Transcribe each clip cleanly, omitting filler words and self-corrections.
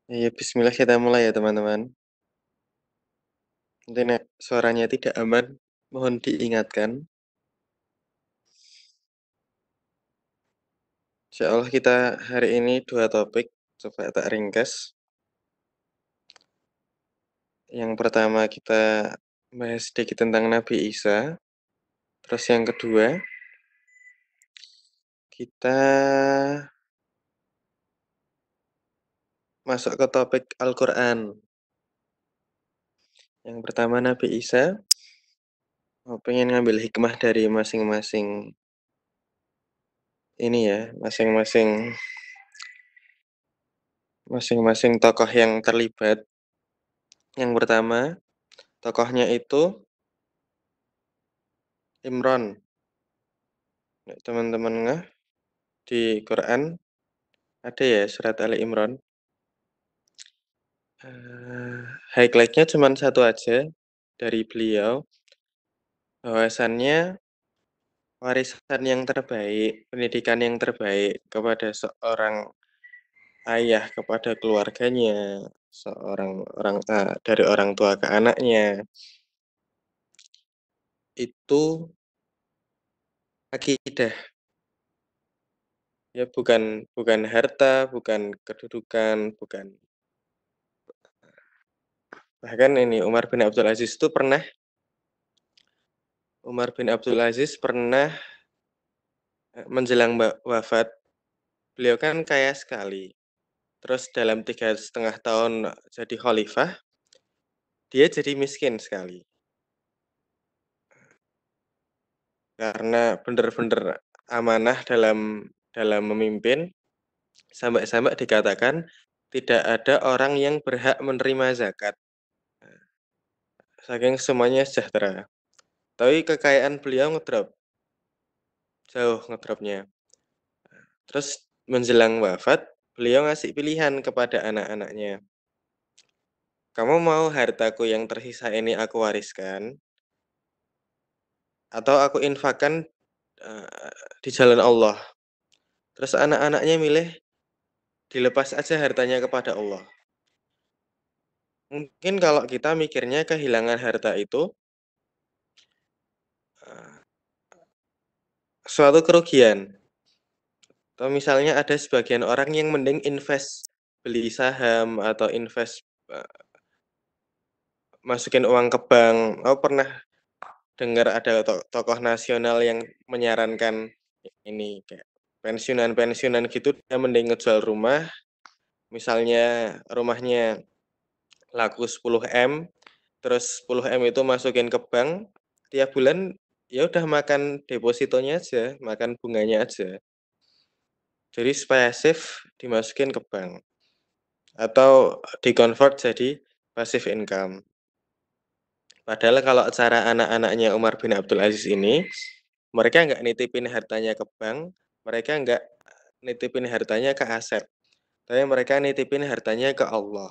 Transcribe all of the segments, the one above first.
Iya, bismillah kita mulai ya teman-teman. Nanti nek suaranya tidak aman, mohon diingatkan. Insyaallah kita hari ini 2 topik, coba tak ringkas. Yang pertama kita bahas sedikit tentang Nabi Isa, terus yang kedua kita masuk ke topik Al-Qur'an. Yang pertama Nabi Isa, pengen ngambil hikmah dari masing-masing ini ya, masing-masing tokoh yang terlibat. Yang pertama, tokohnya itu Imron. Nek teman-teman ngeh di Quran ada ya surat Ali Imran. Highlight-nya cuman satu aja dari beliau, bahwasannya warisan yang terbaik, pendidikan yang terbaik kepada seorang ayah kepada keluarganya, seorang dari orang tua ke anaknya, itu akidah. Ya bukan bukan harta, bukan kedudukan, bukan bahkan ini Umar bin Abdul Aziz pernah menjelang wafat, beliau kan kaya sekali. Terus dalam 3,5 tahun jadi khalifah, dia jadi miskin sekali. Karena benar-benar amanah dalam memimpin, sampai-sampai dikatakan tidak ada orang yang berhak menerima zakat. Saking semuanya sejahtera. Tapi kekayaan beliau ngedrop, jauh ngedropnya. Terus menjelang wafat, beliau ngasih pilihan kepada anak-anaknya. Kamu mau hartaku yang tersisa ini aku wariskan, atau aku infakkan di jalan Allah? Terus anak-anaknya milih dilepas aja hartanya kepada Allah. Mungkin kalau kita mikirnya kehilangan harta itu suatu kerugian. Atau misalnya ada sebagian orang yang mending invest, beli saham atau invest masukin uang ke bank. Aku pernah dengar ada tokoh nasional yang menyarankan ini kayak pensiunan-pensiunan gitu dia mending ngejual rumah, misalnya rumahnya laku 10 M, terus 10 M itu masukin ke bank, tiap bulan ya udah makan depositonya aja, makan bunganya aja. Jadi supaya safe dimasukin ke bank atau di-convert jadi passive income. Padahal kalau cara anak-anaknya Umar bin Abdul Aziz ini, mereka nggak nitipin hartanya ke bank, mereka nggak nitipin hartanya ke aset, tapi mereka nitipin hartanya ke Allah.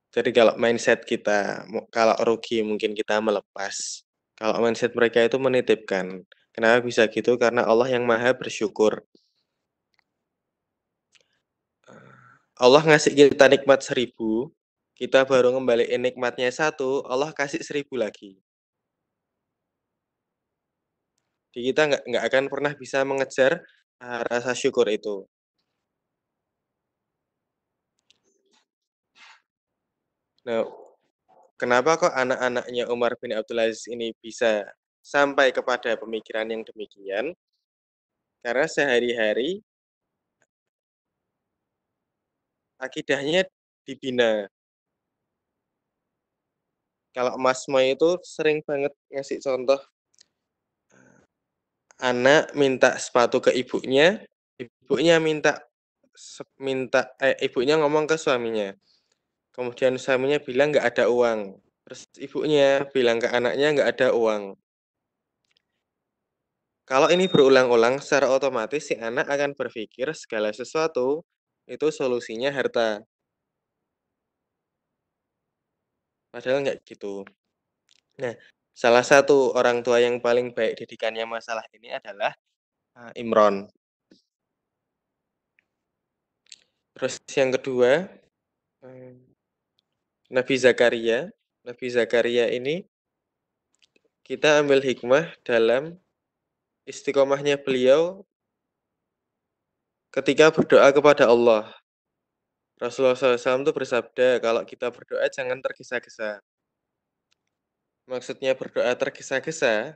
Jadi kalau mindset kita, kalau rugi mungkin kita melepas. Kalau mindset mereka itu menitipkan. Kenapa bisa gitu? Karena Allah yang maha bersyukur. Allah ngasih kita nikmat 1.000, kita baru ngembaliin nikmatnya 1, Allah kasih 1.000 lagi. Jadi kita nggak akan pernah bisa mengejar rasa syukur itu. Nah, kenapa kok anak-anaknya Umar bin Abdul Aziz ini bisa sampai kepada pemikiran yang demikian? Karena sehari-hari akidahnya dibina. Kalau Mas Moy itu sering banget ngasih contoh, anak minta sepatu ke ibunya, ibunya ibunya ngomong ke suaminya. Kemudian suaminya bilang nggak ada uang. Terus ibunya bilang ke anaknya nggak ada uang. Kalau ini berulang-ulang, secara otomatis si anak akan berpikir segala sesuatu itu solusinya harta. Padahal nggak gitu. Nah, salah satu orang tua yang paling baik didikannya masalah ini adalah Imron. Terus yang kedua, mmm, Nabi Zakaria. Nabi Zakaria ini kita ambil hikmah dalam istiqomahnya beliau ketika berdoa kepada Allah. Rasulullah SAW itu bersabda, kalau kita berdoa jangan tergesa-gesa. Maksudnya berdoa tergesa-gesa,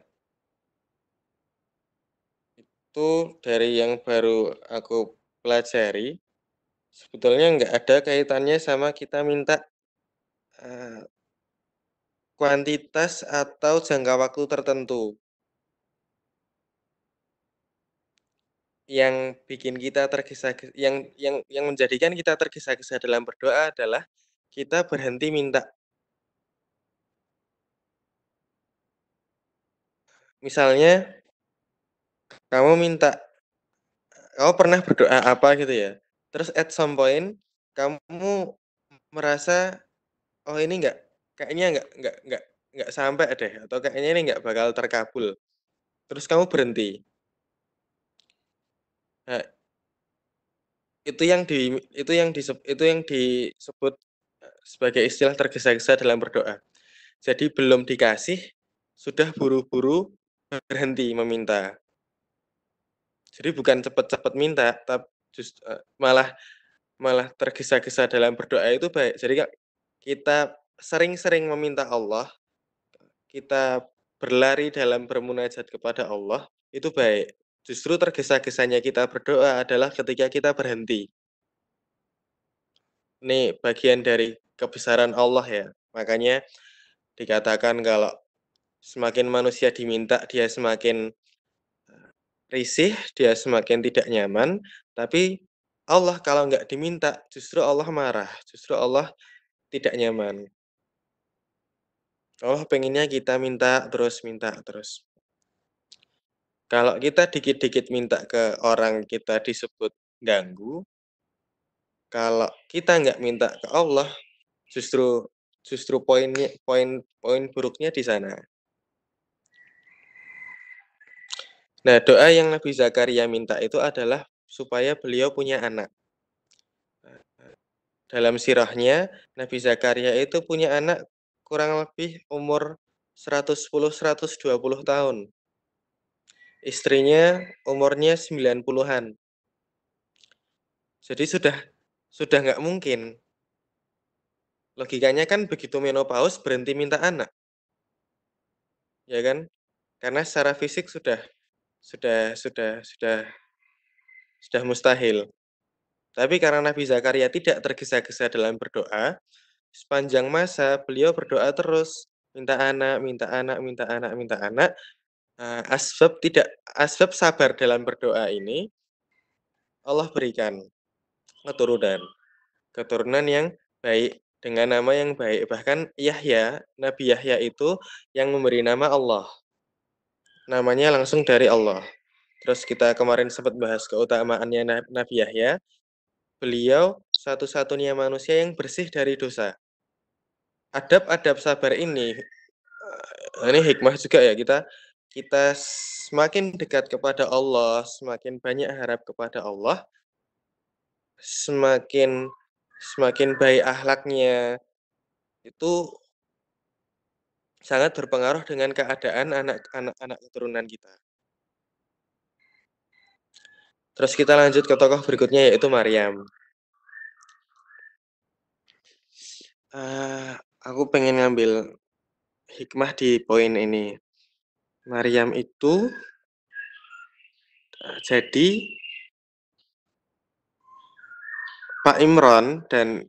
itu dari yang baru aku pelajari, sebetulnya nggak ada kaitannya sama kita minta kuantitas atau jangka waktu tertentu. Yang bikin kita tergesa-gesa, yang menjadikan kita tergesa-gesa dalam berdoa adalah kita berhenti minta. Misalnya kamu pernah berdoa apa gitu ya, terus at some point kamu merasa, "Oh ini kayaknya nggak sampai deh," atau "Kayaknya ini nggak bakal terkabul." Terus kamu berhenti. Nah, itu yang disebut sebagai istilah tergesa-gesa dalam berdoa. Jadi belum dikasih, sudah buru-buru berhenti meminta. Jadi bukan cepet-cepet minta, malah malah tergesa-gesa dalam berdoa itu baik. Jadi kita sering-sering meminta Allah, kita berlari dalam bermunajat kepada Allah, itu baik. Justru tergesa-gesanya kita berdoa adalah ketika kita berhenti. Ini bagian dari kebesaran Allah ya. Makanya dikatakan kalau semakin manusia diminta, dia semakin risih, dia semakin tidak nyaman. Tapi Allah kalau nggak diminta, justru Allah marah, justru Allah tidak nyaman. Allah pengennya kita minta terus. Kalau kita dikit-dikit minta ke orang kita disebut ganggu, kalau kita nggak minta ke Allah, justru justru poin buruknya di sana. Nah, doa yang Nabi Zakaria minta itu adalah supaya beliau punya anak. Dalam sirahnya, Nabi Zakaria itu punya anak kurang lebih umur 110-120 tahun. Istrinya umurnya 90-an. Jadi sudah nggak mungkin. Logikanya kan begitu menopause berhenti minta anak, ya kan? Karena secara fisik sudah sudah sudah sudah mustahil. Tapi karena Nabi Zakaria tidak tergesa-gesa dalam berdoa, sepanjang masa beliau berdoa terus, minta anak, minta anak, minta anak, minta anak. Asbab sabar dalam berdoa ini Allah berikan keturunan, keturunan yang baik dengan nama yang baik. Bahkan Yahya, Nabi Yahya itu yang memberi nama Allah. Namanya langsung dari Allah. Terus kita kemarin sempat bahas keutamaannya Nabi Yahya. Beliau satu-satunya manusia yang bersih dari dosa. Adab-adab sabar ini hikmah juga ya, kita semakin dekat kepada Allah, semakin banyak harap kepada Allah, semakin semakin baik akhlaknya, itu sangat berpengaruh dengan keadaan anak keturunan kita. Terus kita lanjut ke tokoh berikutnya yaitu Maryam. Aku pengen ngambil hikmah di poin ini. Maryam itu jadi Pak Imron dan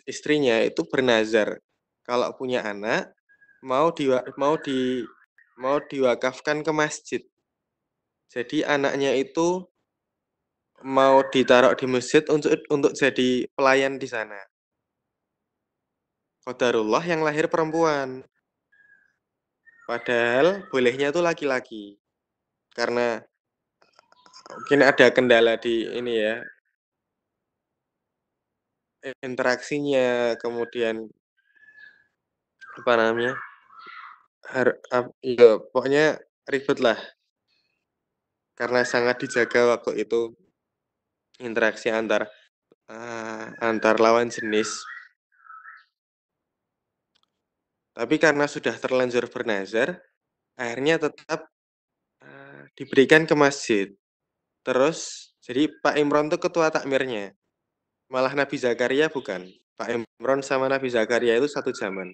istrinya itu bernazar kalau punya anak mau diwakafkan ke masjid. Jadi anaknya itu mau ditaruh di masjid untuk jadi pelayan di sana. Qadarullah yang lahir perempuan. Padahal bolehnya itu laki-laki. Karena mungkin ada kendala di ini ya, interaksinya, kemudian apa namanya? Ya, pokoknya ribet lah karena sangat dijaga waktu itu interaksi antar antar lawan jenis, tapi karena sudah terlanjur bernazar, akhirnya tetap, diberikan ke masjid. Terus jadi Pak Imron tuh ketua takmirnya, malah Nabi Zakaria bukan. Pak Imron sama Nabi Zakaria itu satu zaman.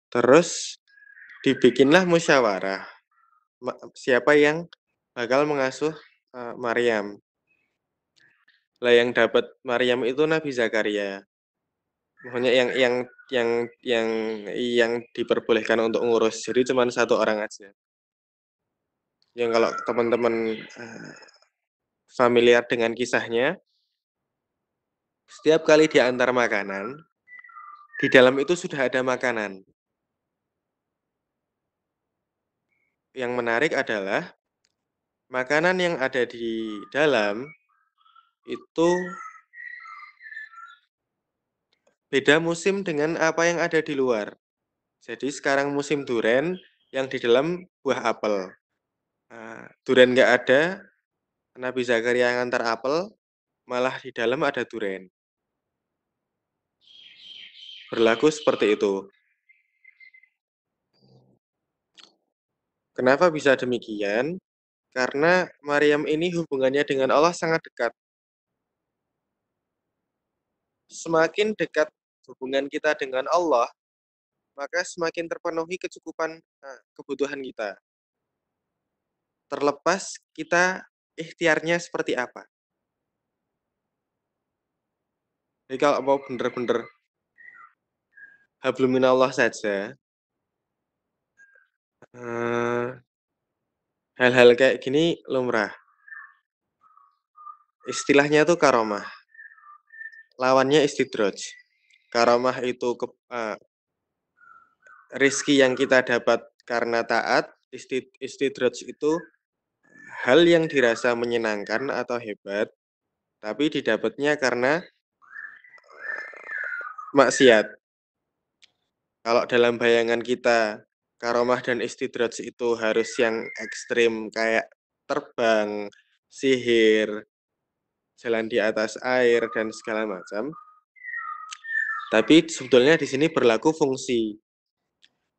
Terus dibikinlah musyawarah, siapa yang bakal mengasuh, Maryam. Lah yang dapat Maryam itu Nabi Zakaria. Maksudnya yang diperbolehkan untuk ngurus, jadi cuman satu orang aja. Yang kalau teman-teman, familiar dengan kisahnya, setiap kali diantar makanan, di dalam itu sudah ada makanan. Yang menarik adalah makanan yang ada di dalam itu beda musim dengan apa yang ada di luar. Jadi sekarang musim duren, yang di dalam buah apel. Duren nggak ada, Nabi Zakaria yang ngantar apel, malah di dalam ada duren. Berlaku seperti itu. Kenapa bisa demikian? Karena Maryam ini hubungannya dengan Allah sangat dekat. Semakin dekat hubungan kita dengan Allah, maka semakin terpenuhi kecukupan, kebutuhan kita. Terlepas kita ikhtiarnya seperti apa. Jadi kalau mau bener-bener habluminallah saja, hal-hal kayak gini lumrah. Istilahnya tuh karomah, lawannya istidraj. Karomah itu rizki yang kita dapat karena taat, istidraj itu hal yang dirasa menyenangkan atau hebat, tapi didapatnya karena maksiat. Kalau dalam bayangan kita, karomah dan istidraj itu harus yang ekstrim kayak terbang, sihir, jalan di atas air dan segala macam. Tapi sebetulnya di sini berlaku fungsi,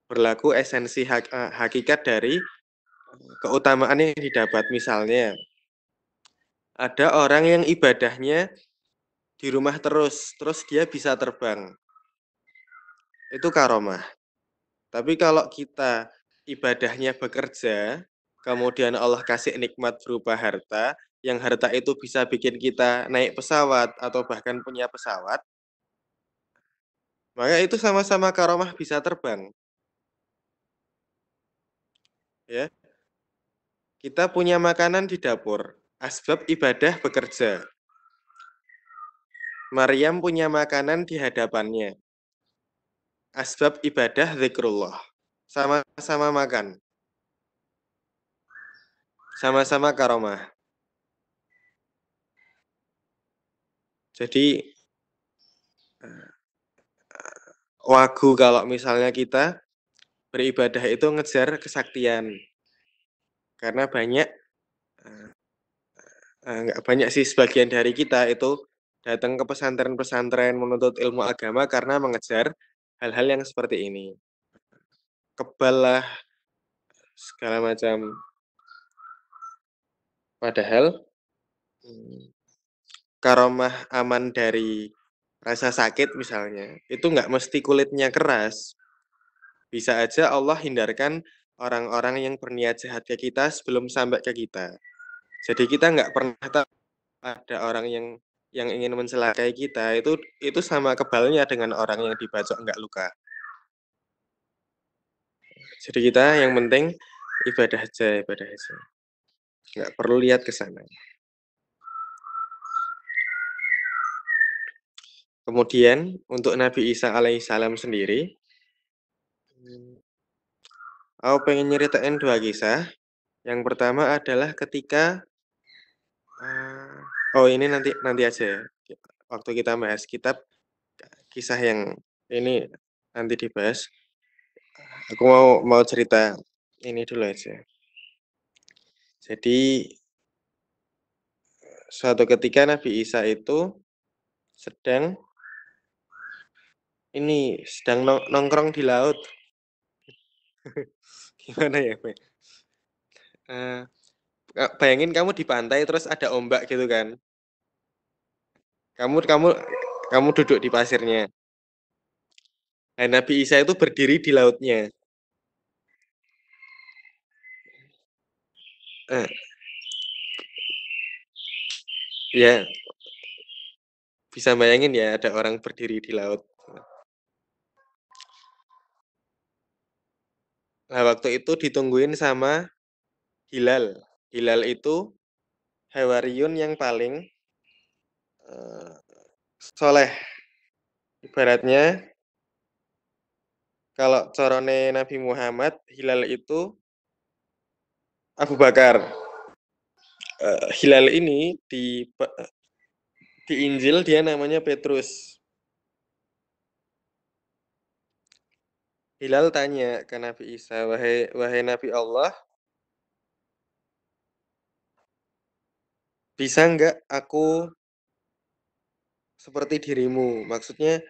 berlaku esensi hakikat dari keutamaan yang didapat. Misalnya, ada orang yang ibadahnya di rumah terus dia bisa terbang. Itu karomah. Tapi kalau kita ibadahnya bekerja, kemudian Allah kasih nikmat berupa harta, yang harta itu bisa bikin kita naik pesawat atau bahkan punya pesawat, maka itu sama-sama karomah bisa terbang. Ya, kita punya makanan di dapur, asbab ibadah bekerja. Maryam punya makanan di hadapannya, asbab ibadah zikrullah. Sama-sama makan, sama-sama karomah. Jadi wagu kalau misalnya kita beribadah itu ngejar kesaktian. Karena nggak banyak sih, sebagian dari kita itu datang ke pesantren-pesantren menuntut ilmu agama karena mengejar hal-hal yang seperti ini. Kebal lah, segala macam. Padahal karomah aman dari rasa sakit misalnya, itu nggak mesti kulitnya keras. Bisa aja Allah hindarkan orang-orang yang berniat jahat ke kita sebelum sampai ke kita. Jadi kita nggak pernah tahu ada orang yang ingin mencelakai kita, itu sama kebalnya dengan orang yang dibacok nggak luka. Jadi kita yang penting ibadah aja, ibadah aja. Nggak perlu lihat ke sana. Kemudian untuk Nabi Isa alaihissalam sendiri, aku pengen nyeritain dua kisah. Yang pertama adalah ketika, oh ini nanti nanti aja ya. Waktu kita bahas kitab, kisah yang ini nanti dibahas. Aku mau cerita ini dulu aja. Jadi suatu ketika Nabi Isa itu sedang nongkrong di laut. Gimana ya, Be? Eh, bayangin kamu di pantai terus ada ombak gitu kan. Kamu kamu kamu duduk di pasirnya. Nah, Nabi Isa itu berdiri di lautnya. Eh, ya, bisa bayangin ya ada orang berdiri di laut. Nah, waktu itu ditungguin sama Hilal. Hilal itu Hewariyun yang paling eh, soleh. Ibaratnya kalau corone Nabi Muhammad, Hilal itu Abu Bakar. Hilal ini di Injil dia namanya Petrus. Hilal tanya ke Nabi Isa, wahai Nabi Allah, bisa nggak aku seperti dirimu? Maksudnya,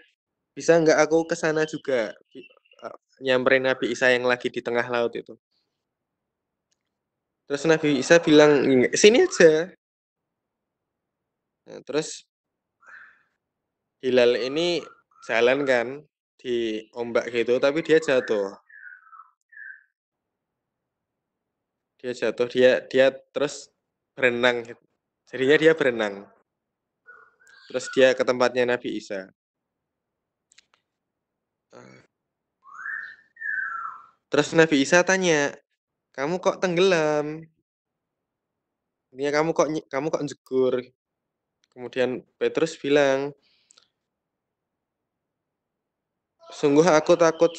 bisa nggak aku ke sana juga? Nyamperin Nabi Isa yang lagi di tengah laut itu. Terus Nabi Isa bilang, sini aja. Nah, terus Hilal ini jalan kan di ombak gitu, tapi dia jatuh. Dia terus berenang. Jadinya dia berenang. Terus dia ke tempatnya Nabi Isa. Terus Nabi Isa tanya, kamu kok tenggelam? Ini kamu kok jegur? Kemudian Petrus bilang, sungguh aku takut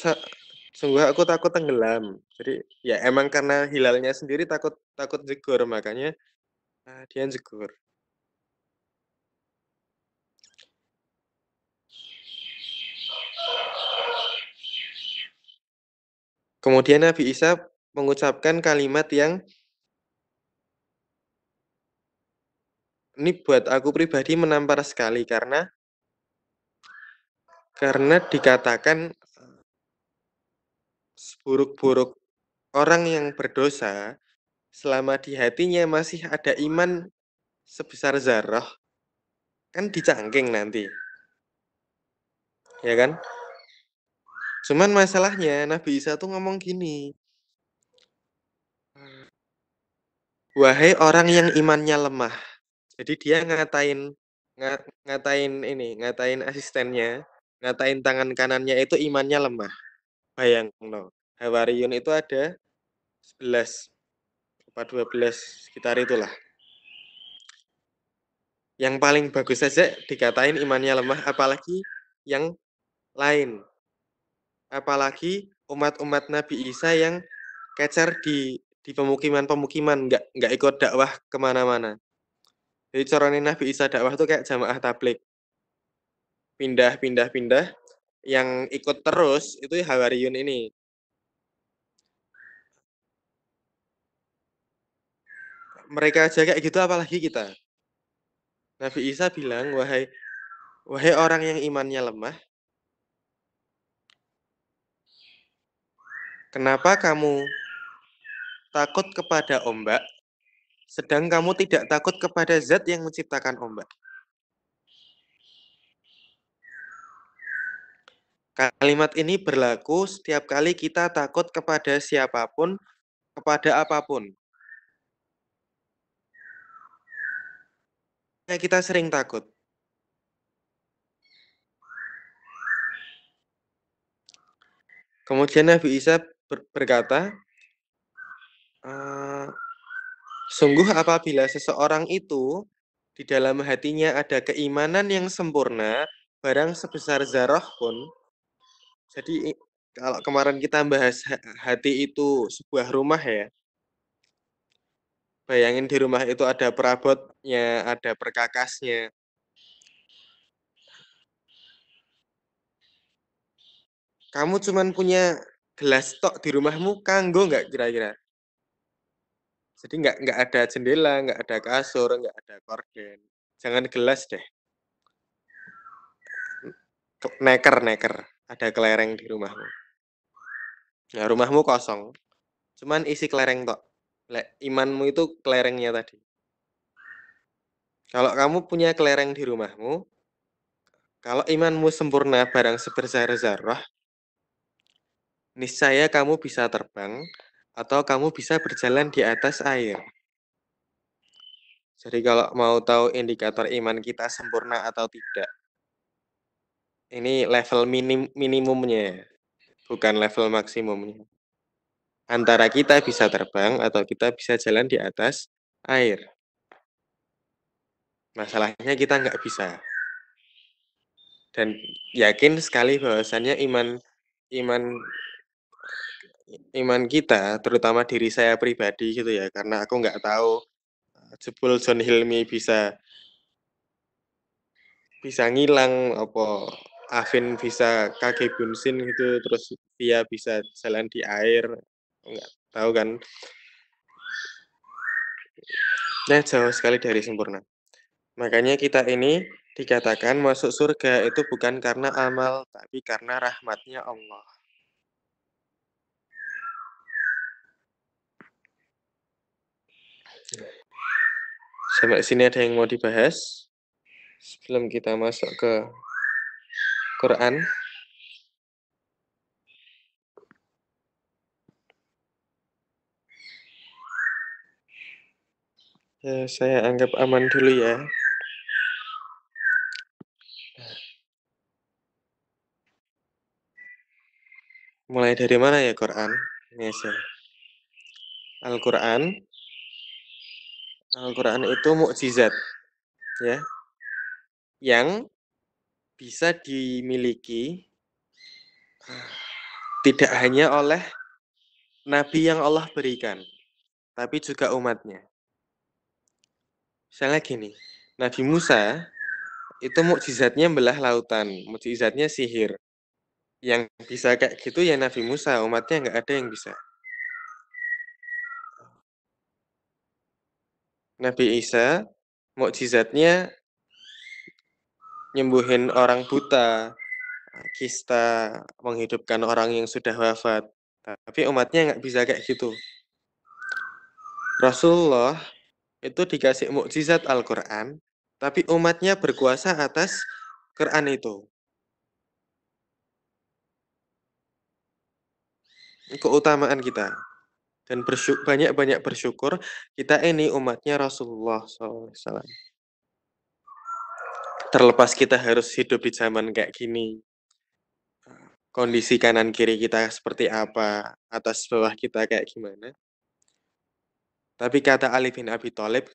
sungguh aku takut tenggelam. Jadi ya emang karena hilalnya sendiri takut takut jegur, makanya dia jegur. Kemudian Nabi Isa mengucapkan kalimat yang ini buat aku pribadi menampar sekali karena dikatakan seburuk-buruk orang yang berdosa selama di hatinya masih ada iman sebesar zarah, kan dicangking nanti, ya kan? Cuman masalahnya Nabi Isa tuh ngomong gini, wahai orang yang imannya lemah. Jadi dia ngatain asistennya, ngatain tangan kanannya itu imannya lemah. Bayang no. Hawariyun itu ada 11 apa 12 sekitar itulah. Yang paling bagus saja dikatain imannya lemah, apalagi yang lain. Apalagi umat-umat Nabi Isa yang kecer di pemukiman-pemukiman, nggak ikut dakwah kemana-mana. Jadi caranya Nabi Isa dakwah tuh kayak jamaah tablik, pindah-pindah-pindah. Yang ikut terus itu Hawariyun ini. Mereka aja kayak gitu, apalagi kita. Nabi Isa bilang, wahai orang yang imannya lemah, kenapa kamu takut kepada ombak, sedang kamu tidak takut kepada zat yang menciptakan ombak? Kalimat ini berlaku setiap kali kita takut kepada siapapun, kepada apapun. Ya, kita sering takut. Kemudian Nabi Isa berkata, sungguh apabila seseorang itu di dalam hatinya ada keimanan yang sempurna, barang sebesar zarah pun. Jadi kalau kemarin kita bahas hati itu sebuah rumah ya, bayangin di rumah itu ada perabotnya, ada perkakasnya. Kamu cuman punya gelas tok di rumahmu, kanggo nggak kira-kira? Jadi nggak ada jendela, nggak ada kasur, nggak ada gorden. Jangan gelas deh, neker neker, ada kelereng di rumahmu. Nah, rumahmu kosong, cuman isi kelereng tok. Lek imanmu itu kelerengnya tadi. Kalau kamu punya kelereng di rumahmu, kalau imanmu sempurna barang seberzara-zarah, niscaya kamu bisa terbang atau kamu bisa berjalan di atas air. Jadi kalau mau tahu indikator iman kita sempurna atau tidak, ini level minimumnya, bukan level maksimumnya. Antara kita bisa terbang atau kita bisa jalan di atas air. Masalahnya kita nggak bisa. Dan yakin sekali bahwasannya iman iman kita, terutama diri saya pribadi gitu ya, karena aku nggak tahu jebul John Hilmi bisa bisa ngilang, apa Afin bisa kaki bunsin gitu, terus dia bisa jalan di air, nggak tahu kan. Nah, jauh sekali dari sempurna. Makanya kita ini dikatakan masuk surga itu bukan karena amal, tapi karena rahmatnya Allah. Sampai sini ada yang mau dibahas? Sebelum kita masuk ke Quran. Ya, saya anggap aman dulu ya. Mulai dari mana ya Quran? Ini aja. Al-Quran. Al-Quran itu mukjizat, ya, yang bisa dimiliki tidak hanya oleh nabi yang Allah berikan, tapi juga umatnya. Misalnya gini, Nabi Musa itu mukjizatnya belah lautan, mukjizatnya sihir. Yang bisa kayak gitu ya Nabi Musa, umatnya nggak ada yang bisa. Nabi Isa, mukjizatnya nyembuhin orang buta, kista, menghidupkan orang yang sudah wafat. Tapi umatnya nggak bisa kayak gitu. Rasulullah itu dikasih mukjizat Al-Quran, tapi umatnya berkuasa atas Quran itu. Keutamaan kita. Dan banyak-banyak bersyukur kita ini umatnya Rasulullah SAW. Terlepas kita harus hidup di zaman kayak gini, kondisi kanan kiri kita seperti apa, atas bawah kita kayak gimana. Tapi kata Ali bin Abi Thalib,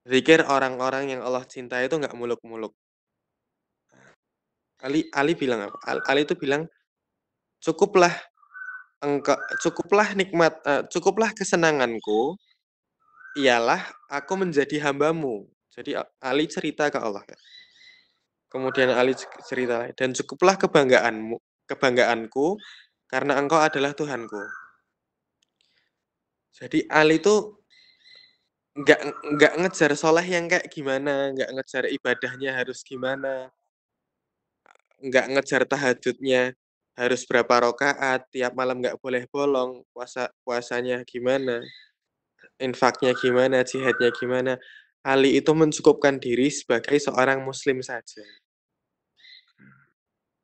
zikir orang-orang yang Allah cinta itu nggak muluk-muluk. Ali bilang apa? Ali itu bilang cukuplah cukuplah kesenanganku, ialah aku menjadi hambamu. Jadi Ali cerita ke Allah. Kemudian Ali cerita, dan cukuplah kebanggaanku, karena engkau adalah Tuhanku. Jadi Ali itu nggak nggak ngejar soleh yang kayak gimana, nggak ngejar ibadahnya harus gimana, nggak ngejar tahajudnya harus berapa rokaat, tiap malam nggak boleh bolong, puasanya gimana, infaknya gimana, jihadnya gimana. Ali itu mencukupkan diri sebagai seorang muslim saja.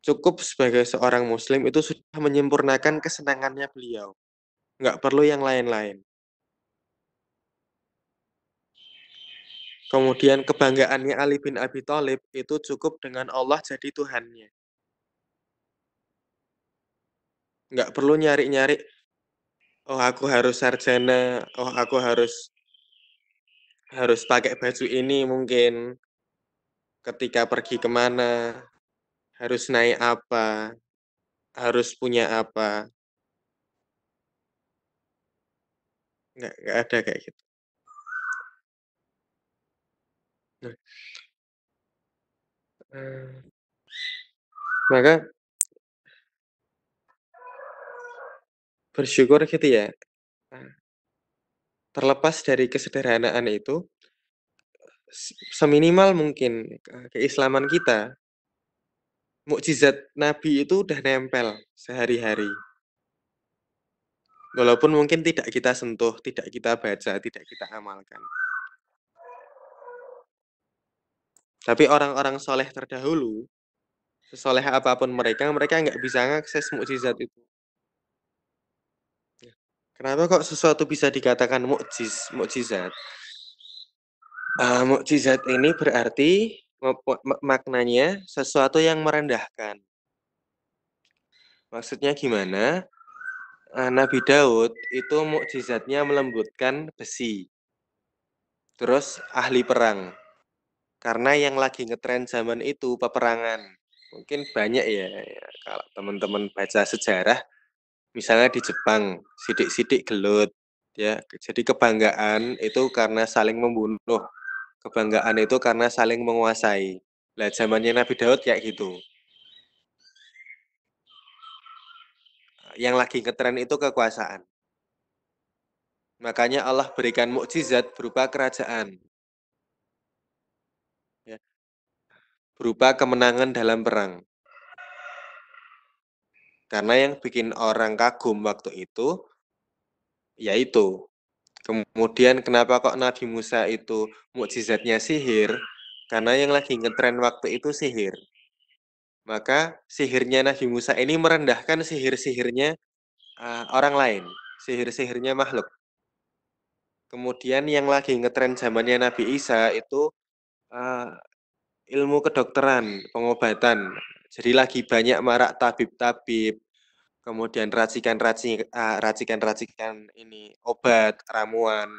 Cukup sebagai seorang muslim itu sudah menyempurnakan kesenangannya beliau. Nggak perlu yang lain-lain. Kemudian kebanggaannya Ali bin Abi Thalib itu cukup dengan Allah jadi Tuhannya. Nggak perlu nyari-nyari, oh aku harus sarjana, oh aku harus pakai baju ini mungkin, ketika pergi kemana, harus naik apa, harus punya apa. Nggak ada kayak gitu. Nah, eh, maka bersyukur gitu ya. terlepas dari kesederhanaan itu, seminimal mungkin keislaman kita, mukjizat Nabi itu udah nempel sehari-hari. Walaupun mungkin tidak kita sentuh, tidak kita baca, tidak kita amalkan. Tapi orang-orang soleh terdahulu, sesoleh apapun mereka, mereka nggak bisa mengakses mukjizat itu. Kenapa kok sesuatu bisa dikatakan mukjizat? Mukjizat ini berarti maknanya sesuatu yang merendahkan. Maksudnya gimana? Nabi Daud itu mukjizatnya melembutkan besi. Terus ahli perang. Karena yang lagi ngetren zaman itu peperangan. Mungkin banyak ya, kalau teman-teman baca sejarah, misalnya di Jepang, sidik-sidik gelut. Ya, jadi kebanggaan itu karena saling membunuh. Kebanggaan itu karena saling menguasai. Lah zamannya Nabi Daud kayak gitu. Yang lagi ngetren itu kekuasaan. Makanya Allah berikan mukjizat berupa kerajaan. Ya, berupa kemenangan dalam perang. Karena yang bikin orang kagum waktu itu, yaitu. Kemudian kenapa kok Nabi Musa itu mukjizatnya sihir? Karena yang lagi ngetren waktu itu sihir. Maka sihirnya Nabi Musa ini merendahkan sihir-sihirnya orang lain, sihir-sihirnya makhluk. Kemudian yang lagi ngetren zamannya Nabi Isa itu ilmu kedokteran, pengobatan. Jadi lagi banyak marak tabib-tabib, kemudian racikan-racikan ini obat, ramuan.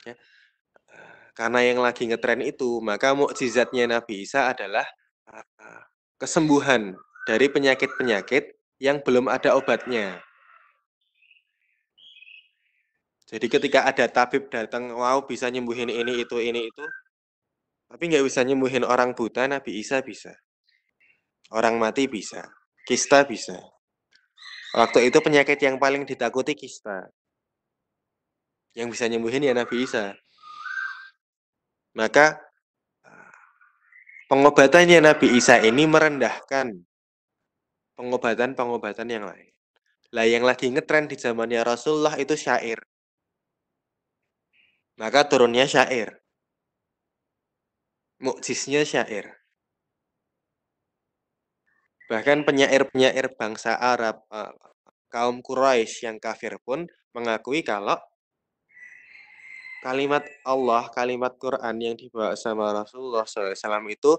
Ya. Karena yang lagi ngetren itu, maka mukjizatnya Nabi Isa adalah kesembuhan dari penyakit-penyakit yang belum ada obatnya. Jadi ketika ada tabib datang, wow bisa nyembuhin ini itu, tapi nggak bisa nyembuhin orang buta, Nabi Isa bisa. Orang mati bisa. Kista bisa. Waktu itu penyakit yang paling ditakuti kista. Yang bisa nyembuhin ya Nabi Isa. Maka pengobatannya Nabi Isa ini merendahkan pengobatan-pengobatan yang lain. Lah yang lagi ngetren di zamannya Rasulullah itu syair. Maka turunnya syair. Mukjiznya syair. Bahkan penyair-penyair bangsa Arab, kaum Quraisy yang kafir pun mengakui kalau kalimat Allah, kalimat Quran yang dibawa sama Rasulullah SAW itu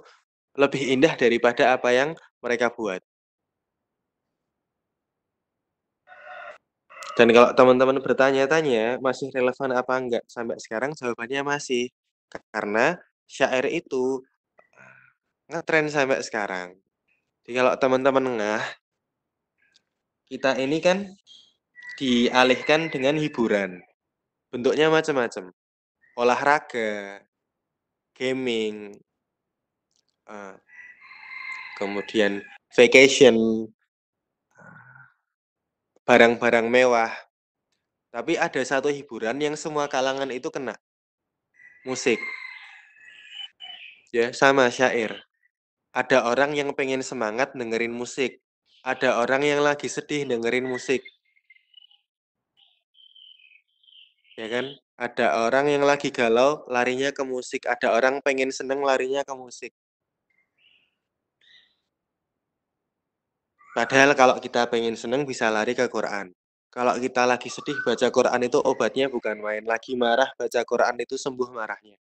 lebih indah daripada apa yang mereka buat. Dan kalau teman-teman bertanya-tanya, masih relevan apa enggak? Sampai sekarang jawabannya masih. Karena syair itu ngetren sampai sekarang. Jadi kalau teman-teman ngeh, kita ini kan dialihkan dengan hiburan. Bentuknya macam-macam. Olahraga, gaming, kemudian vacation, barang-barang mewah. Tapi ada satu hiburan yang semua kalangan itu kena. Musik. Ya, sama syair. Ada orang yang pengen semangat dengerin musik. Ada orang yang lagi sedih dengerin musik. Ya kan? Ada orang yang lagi galau larinya ke musik. Ada orang pengen seneng larinya ke musik. Padahal kalau kita pengen seneng bisa lari ke Quran. Kalau kita lagi sedih baca Quran itu obatnya bukan main. Lagi marah baca Quran itu sembuh marahnya.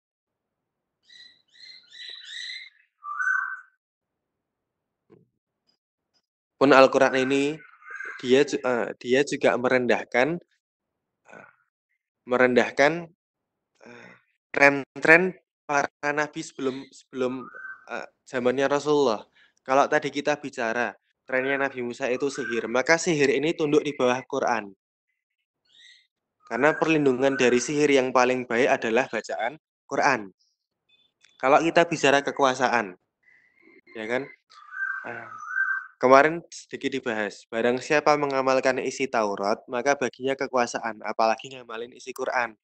Pun Al-Quran ini dia juga merendahkan tren-tren para nabi sebelum sebelum zamannya Rasulullah. Kalau tadi kita bicara trennya Nabi Musa itu sihir, maka sihir ini tunduk di bawah Quran. Karena perlindungan dari sihir yang paling baik adalah bacaan Quran. Kalau kita bicara kekuasaan, ya kan? Kemarin sedikit dibahas, barang siapa mengamalkan isi Taurat, maka baginya kekuasaan, apalagi ngamalin isi Quran.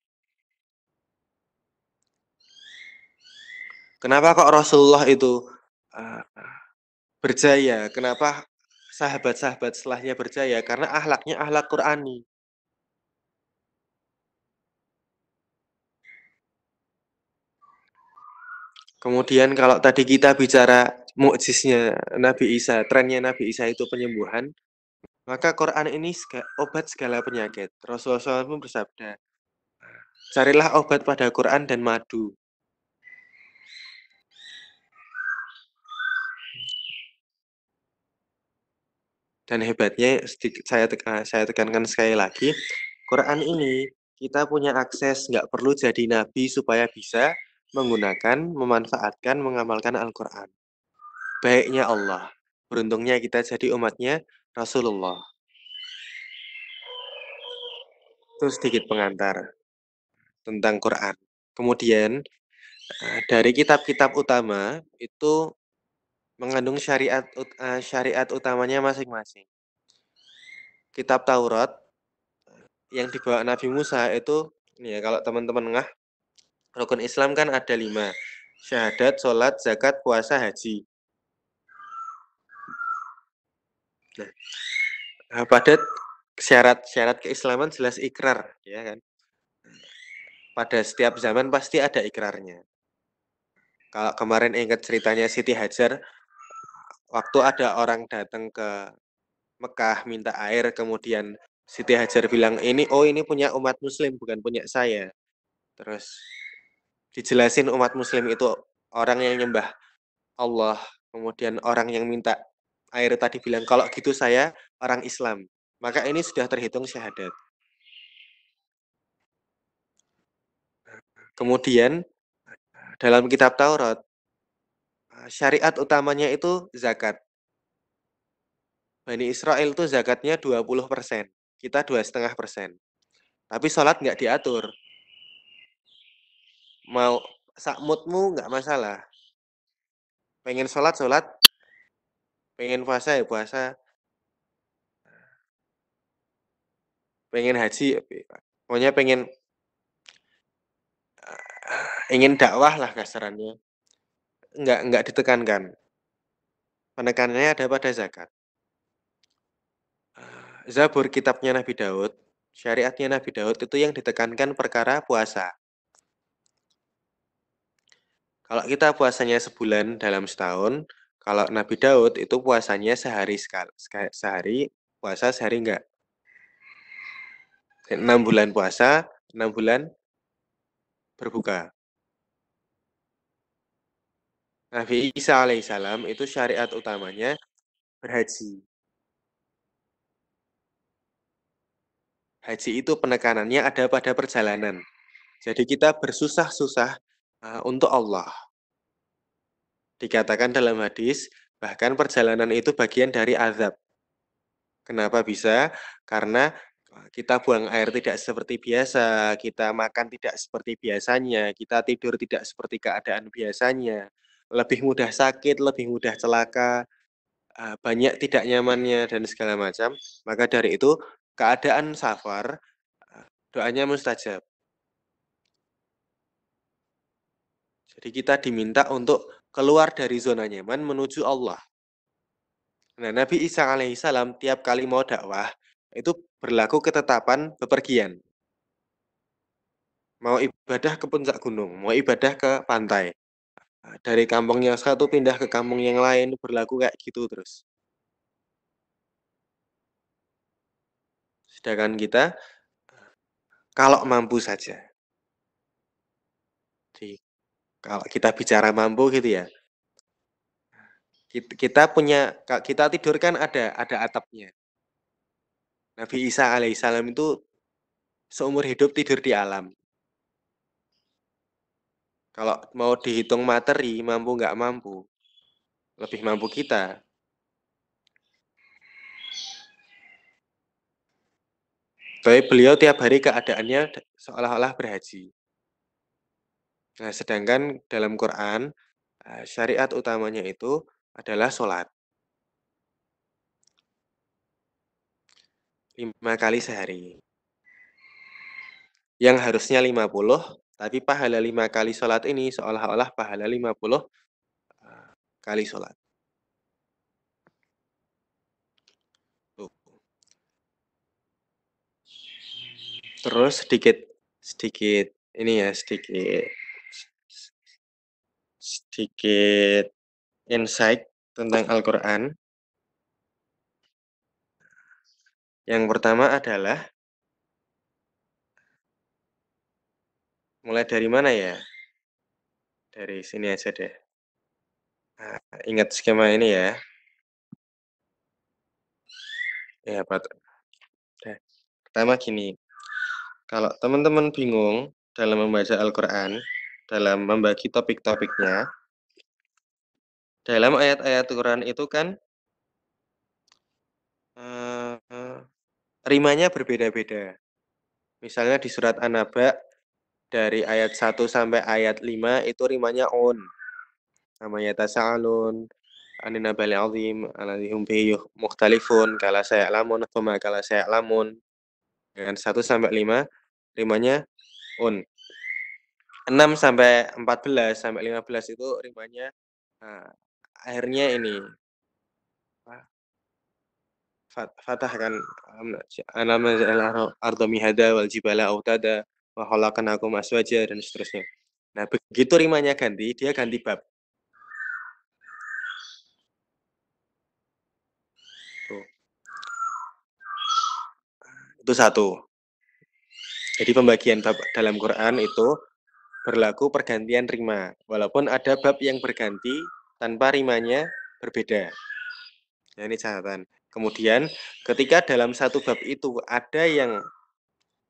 Kenapa kok Rasulullah itu, eee, berjaya? Kenapa sahabat-sahabat setelahnya berjaya? Karena akhlaknya akhlak Qur'ani. Kemudian kalau tadi kita bicara mukjiznya Nabi Isa, trennya Nabi Isa itu penyembuhan, maka Quran ini obat segala penyakit. Rasulullah SAW pun bersabda, "Carilah obat pada Quran dan madu." Dan hebatnya saya tekankan sekali lagi, Quran ini kita punya akses, nggak perlu jadi nabi supaya bisa menggunakan, memanfaatkan, mengamalkan Al-Quran. Baiknya Allah, beruntungnya kita jadi umatnya Rasulullah. Itu sedikit pengantar tentang Quran. Kemudian, dari kitab-kitab utama itu mengandung syariat utamanya masing-masing. Kitab Taurat yang dibawa Nabi Musa itu, ya kalau teman-teman ngeh, rukun Islam kan ada 5, syahadat, sholat, zakat, puasa, haji. Nah, pada syarat-syarat keislaman jelas ikrar, ya kan? Pada setiap zaman pasti ada ikrarnya. Kalau kemarin ingat ceritanya Siti Hajar, waktu ada orang datang ke Mekah minta air, kemudian Siti Hajar bilang, ini punya umat muslim, bukan punya saya. Terus dijelasin umat muslim itu orang yang nyembah Allah, kemudian orang yang minta air tadi bilang, kalau gitu saya orang Islam. Maka ini sudah terhitung syahadat. Kemudian dalam kitab Taurat, syariat utamanya itu zakat. Bani Israel itu zakatnya 20%, kita 2,5%. Tapi sholat nggak diatur. Mau sakmutmu nggak masalah. Pengen sholat, sholat. Pengen puasa, ya puasa. Pengen haji, pokoknya pengen ingin dakwah lah kasarannya. Nggak ditekankan. Penekanannya ada pada zakat. Zabur kitabnya Nabi Daud, syariatnya Nabi Daud itu yang ditekankan perkara puasa. Kalau kita puasanya sebulan dalam setahun, kalau Nabi Daud itu puasanya sehari sekali, sehari puasa, sehari enggak. 6 bulan puasa, 6 bulan berbuka. Nabi Isa alaihissalam itu syariat utamanya berhaji. Haji itu penekanannya ada pada perjalanan. Jadi kita bersusah-susah untuk Allah. Dikatakan dalam hadis, bahkan perjalanan itu bagian dari azab. Kenapa bisa? Karena kita buang air tidak seperti biasa, kita makan tidak seperti biasanya, kita tidur tidak seperti keadaan biasanya, lebih mudah sakit, lebih mudah celaka, banyak tidak nyamannya dan segala macam. Maka dari itu, keadaan safar, doanya mustajab. Jadi kita diminta untuk keluar dari zona nyaman menuju Allah. Nah, Nabi Isa alaihissalam tiap kali mau dakwah, itu berlaku ketetapan bepergian. Mau ibadah ke puncak gunung, mau ibadah ke pantai. Dari kampung yang satu pindah ke kampung yang lain, berlaku kayak gitu terus. Sedangkan kita, kalau mampu saja. Jadi, kalau kita bicara mampu gitu ya, kita tidur kan ada atapnya. Nabi Isa alaihissalam itu seumur hidup tidur di alam. Kalau mau dihitung materi, mampu nggak mampu, lebih mampu kita. Tapi beliau tiap hari keadaannya seolah-olah berhaji. Nah, sedangkan dalam Quran, syariat utamanya itu adalah sholat. 5 kali sehari. Yang harusnya 50, tapi pahala 5 kali sholat ini seolah-olah pahala 50 kali sholat. Tuh. Terus sedikit ini ya, sedikit insight tentang Al-Quran. Yang pertama adalah, mulai dari mana ya? Dari sini aja deh. Nah, ingat skema ini ya. Ya, Nah, pertama gini, kalau teman-teman bingung dalam membaca Al-Quran, dalam membagi topik-topiknya, dalam ayat-ayat Quran itu kan eh, rimanya berbeda-beda. Misalnya di surat An-Naba dari ayat 1 sampai ayat 5 itu rimanya on. Namanya tasa'alun, anin nabali azim, alladzi hum fihi mukhtalifun, kala saya'lamun, thumma kala saya'lamun. Dengan 1 sampai 5 rimanya on. 6 sampai 14 sampai 15 itu rimanya akhirnya ini Fatah kan, alam ardo mihada wal jibala autada wa khalaqnakum aswaja dan seterusnya. Nah, begitu rimanya ganti, dia ganti bab. Tuh. Itu satu. Jadi pembagian bab dalam Quran itu berlaku pergantian rima. Walaupun ada bab yang berganti tanpa rimanya berbeda. Nah, ini catatan. Kemudian ketika dalam satu bab itu ada yang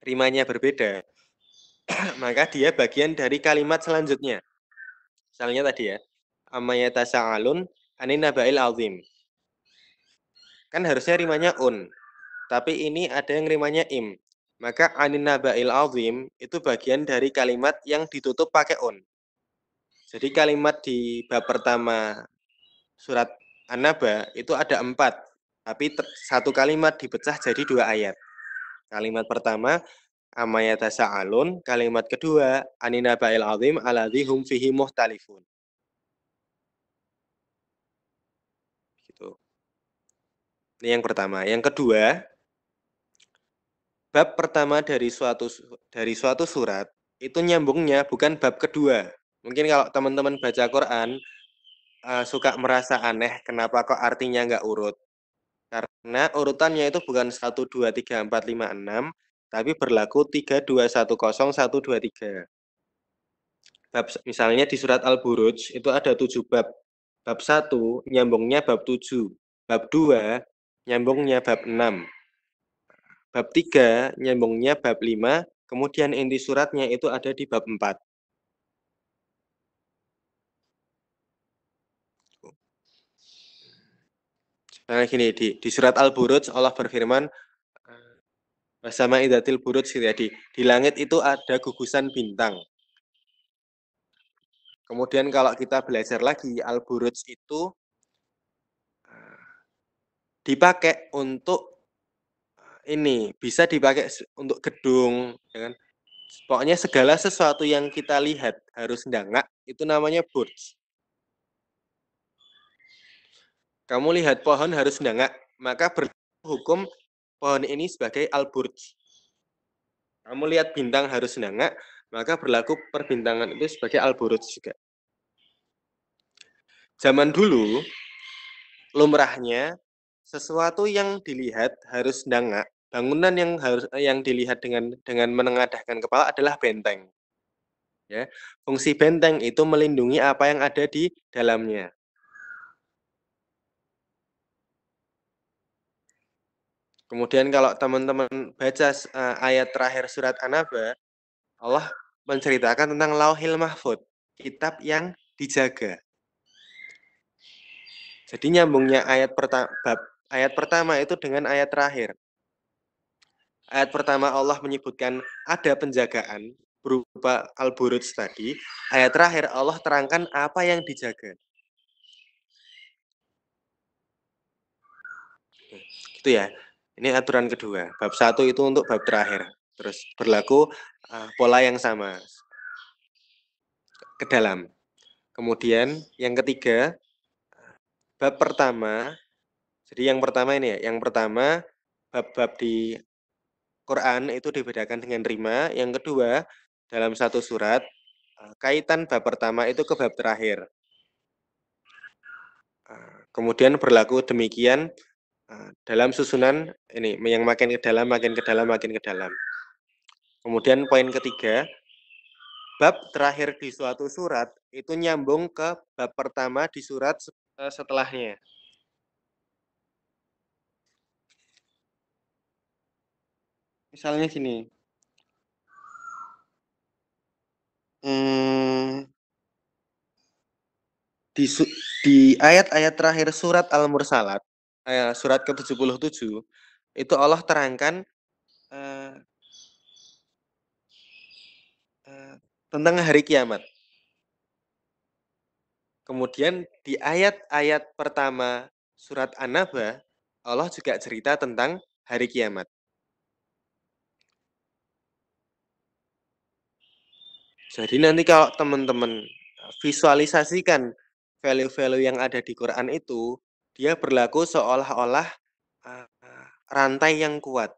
rimanya berbeda, maka dia bagian dari kalimat selanjutnya. Misalnya tadi ya, amma yatasa'alun anin naba'il azim. Kan harusnya rimanya un, tapi ini ada yang rimanya im. Maka anin naba'il azim itu bagian dari kalimat yang ditutup pakai un. Jadi kalimat di bab pertama surat An-Naba itu ada 4, tapi satu kalimat dipecah jadi 2 ayat. Kalimat pertama amma yatasa'alun, kalimat kedua anin naba'il azim alladzi hum fihi mukhtalifun. Gitu. Ini yang pertama. Yang kedua, bab pertama dari suatu surat itu nyambungnya bukan bab kedua. Mungkin kalau teman-teman baca Quran suka merasa aneh kenapa kok artinya nggak urut. Karena urutannya itu bukan 1, 2, 3, 4, 5, 6, tapi berlaku 3, 2, 1, 0, 1, 2, 3. Bab, misalnya di surat Al-Buruj itu ada 7 bab. Bab 1 nyambungnya bab 7. Bab 2 nyambungnya bab 6. Bab 3 nyambungnya bab 5, kemudian inti suratnya itu ada di bab 4. Nah, gini, di surat Al-Buruj Allah berfirman, bersama idatil buruj gitu ya, di langit itu ada gugusan bintang. Kemudian kalau kita belajar lagi, Al-Buruj itu dipakai untuk ini, bisa dipakai untuk gedung, ya kan? Pokoknya segala sesuatu yang kita lihat harus ndangak, itu namanya burj. Kamu lihat pohon harus ndangak, maka berhukum pohon ini sebagai al-burj. Kamu lihat bintang harus ndangak, maka berlaku perbintangan itu sebagai al-burj juga. Zaman dulu, lumrahnya sesuatu yang dilihat harus ndangak. Bangunan yang dilihat dengan menengadahkan kepala adalah benteng. Ya, fungsi benteng itu melindungi apa yang ada di dalamnya. Kemudian kalau teman-teman baca ayat terakhir surat An-Naba, Allah menceritakan tentang Lauhil Mahfud, kitab yang dijaga. Jadi nyambungnya ayat pertama itu dengan ayat terakhir. Ayat pertama Allah menyebutkan ada penjagaan berupa Al-Buruj tadi. Ayat terakhir Allah terangkan apa yang dijaga. Gitu ya. Ini aturan kedua. Bab 1 itu untuk bab terakhir. Terus berlaku pola yang sama ke dalam. Kemudian yang ketiga, bab pertama. Jadi yang pertama ini ya, yang pertama bab-bab di Quran itu dibedakan dengan rima. Yang kedua, dalam satu surat, kaitan bab pertama itu ke bab terakhir. Kemudian berlaku demikian dalam susunan ini, yang makin ke dalam, makin ke dalam, makin ke dalam. Kemudian poin ketiga, bab terakhir di suatu surat itu nyambung ke bab pertama di surat setelahnya. Misalnya gini, di, di ayat-ayat terakhir surat Al-Mursalat, surat ke-77, itu Allah terangkan uh, tentang hari kiamat. Kemudian di ayat-ayat pertama surat An-Naba, Allah juga cerita tentang hari kiamat. Jadi nanti kalau teman-teman visualisasikan value-value yang ada di Quran itu, dia berlaku seolah-olah rantai yang kuat.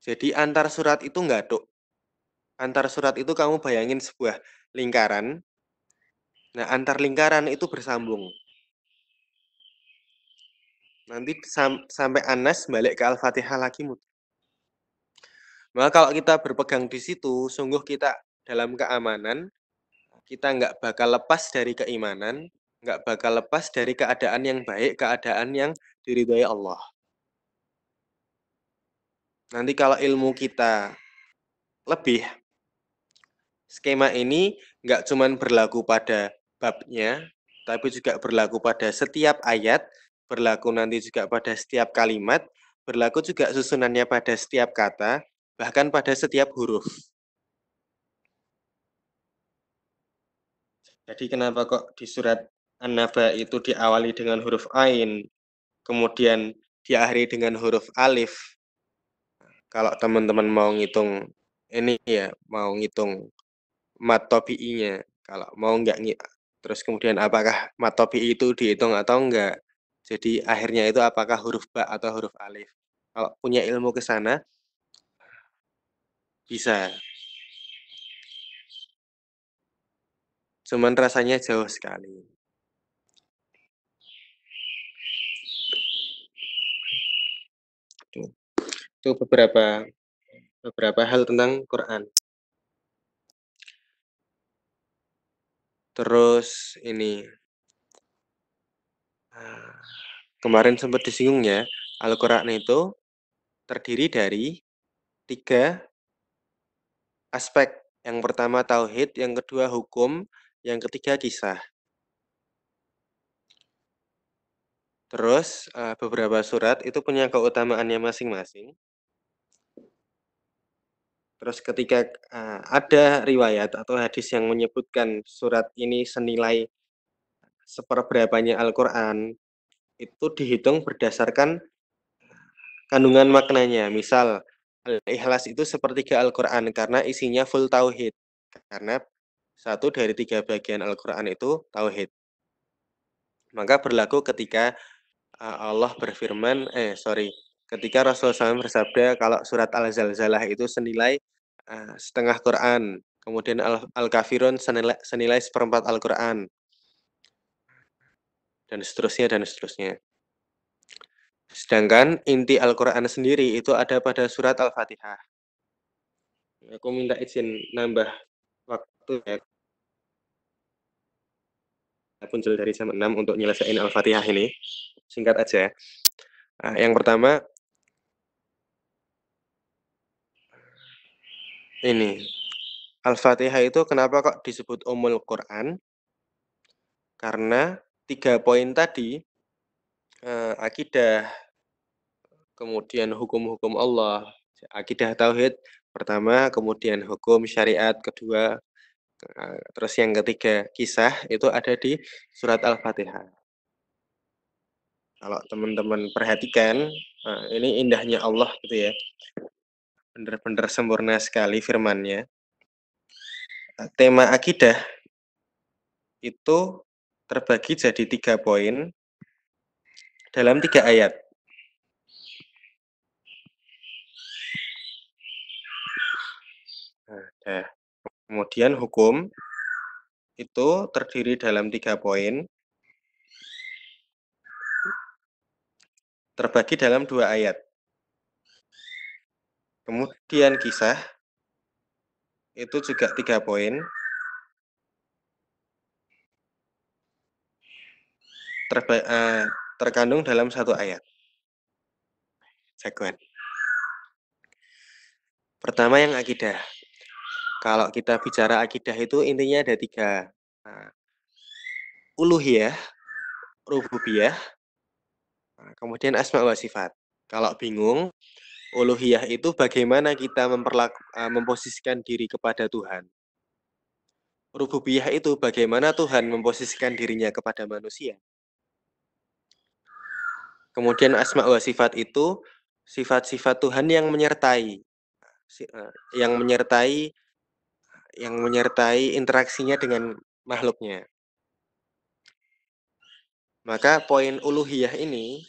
Jadi antar surat itu enggak, Dok. Antar surat itu kamu bayangin sebuah lingkaran. Nah, antar lingkaran itu bersambung. Nanti sampai Anas balik ke Al-Fatihah lagi. Maka kalau kita berpegang di situ, sungguh kita dalam keamanan, kita nggak bakal lepas dari keimanan, nggak bakal lepas dari keadaan yang baik, keadaan yang diridhoi Allah. Nanti kalau ilmu kita lebih, skema ini nggak cuma berlaku pada babnya, tapi juga berlaku pada setiap ayat, berlaku nanti juga pada setiap kalimat, berlaku juga susunannya pada setiap kata, bahkan pada setiap huruf. Jadi kenapa kok di surat An-Naba itu diawali dengan huruf Ain, kemudian diakhiri dengan huruf Alif? Kalau teman-teman mau ngitung ini ya, mau ngitung mat tobi'inya, kalau mau enggak terus kemudian apakah mat tobi'i itu dihitung atau enggak? Jadi akhirnya itu apakah huruf ba atau huruf alif? Kalau punya ilmu ke sana bisa. Cuman rasanya jauh sekali. Itu beberapa hal tentang Quran. Terus ini kemarin sempat disinggung ya, Al-Quran itu terdiri dari 3 aspek. Yang pertama tauhid, yang kedua hukum, yang ketiga kisah. Terus beberapa surat itu punya keutamaannya masing-masing. Terus ketika ada riwayat atau hadis yang menyebutkan surat ini senilai seperberapanya Al-Quran, itu dihitung berdasarkan kandungan maknanya. Misal, Al-Ikhlas itu sepertiga Al-Quran karena isinya full tauhid. Karena 1 dari 3 bagian Al-Quran itu tauhid. Maka berlaku ketika Allah berfirman, ketika Rasulullah SAW bersabda kalau surat Al-Zalzalah itu senilai setengah Quran. Kemudian Al-Kafirun senilai seperempat Al-Quran. Dan seterusnya, dan seterusnya. Sedangkan inti Al-Quran sendiri itu ada pada surat Al-Fatihah. Aku minta izin nambah waktu ya. Muncul dari jam 6 untuk nyelesain Al-Fatihah ini. Singkat aja. Yang pertama, ini. Al-Fatihah itu kenapa kok disebut Ummul Quran? Karena 3 poin tadi, akidah, kemudian hukum-hukum Allah, akidah tauhid pertama, kemudian hukum syariat kedua, terus yang ketiga kisah itu ada di surat Al-Fatihah. Kalau teman-teman perhatikan, ini indahnya Allah gitu ya, benar-benar sempurna sekali firman-Nya. Tema akidah itu terbagi jadi 3 poin dalam 3 ayat. Nah, kemudian hukum itu terdiri dalam 3 poin, terbagi dalam 2 ayat. Kemudian kisah itu juga 3 poin, terkandung dalam 1 ayat. Jagoan. Pertama yang akidah. Kalau kita bicara akidah itu intinya ada 3. Uluhiyah, rububiyah, kemudian asma wa sifat. Kalau bingung, uluhiyah itu bagaimana kita memposisikan diri kepada Tuhan. Rububiyah itu bagaimana Tuhan memposisikan dirinya kepada manusia. Kemudian asma wa sifat itu sifat-sifat Tuhan yang menyertai interaksinya dengan makhluknya. Maka poin uluhiyah ini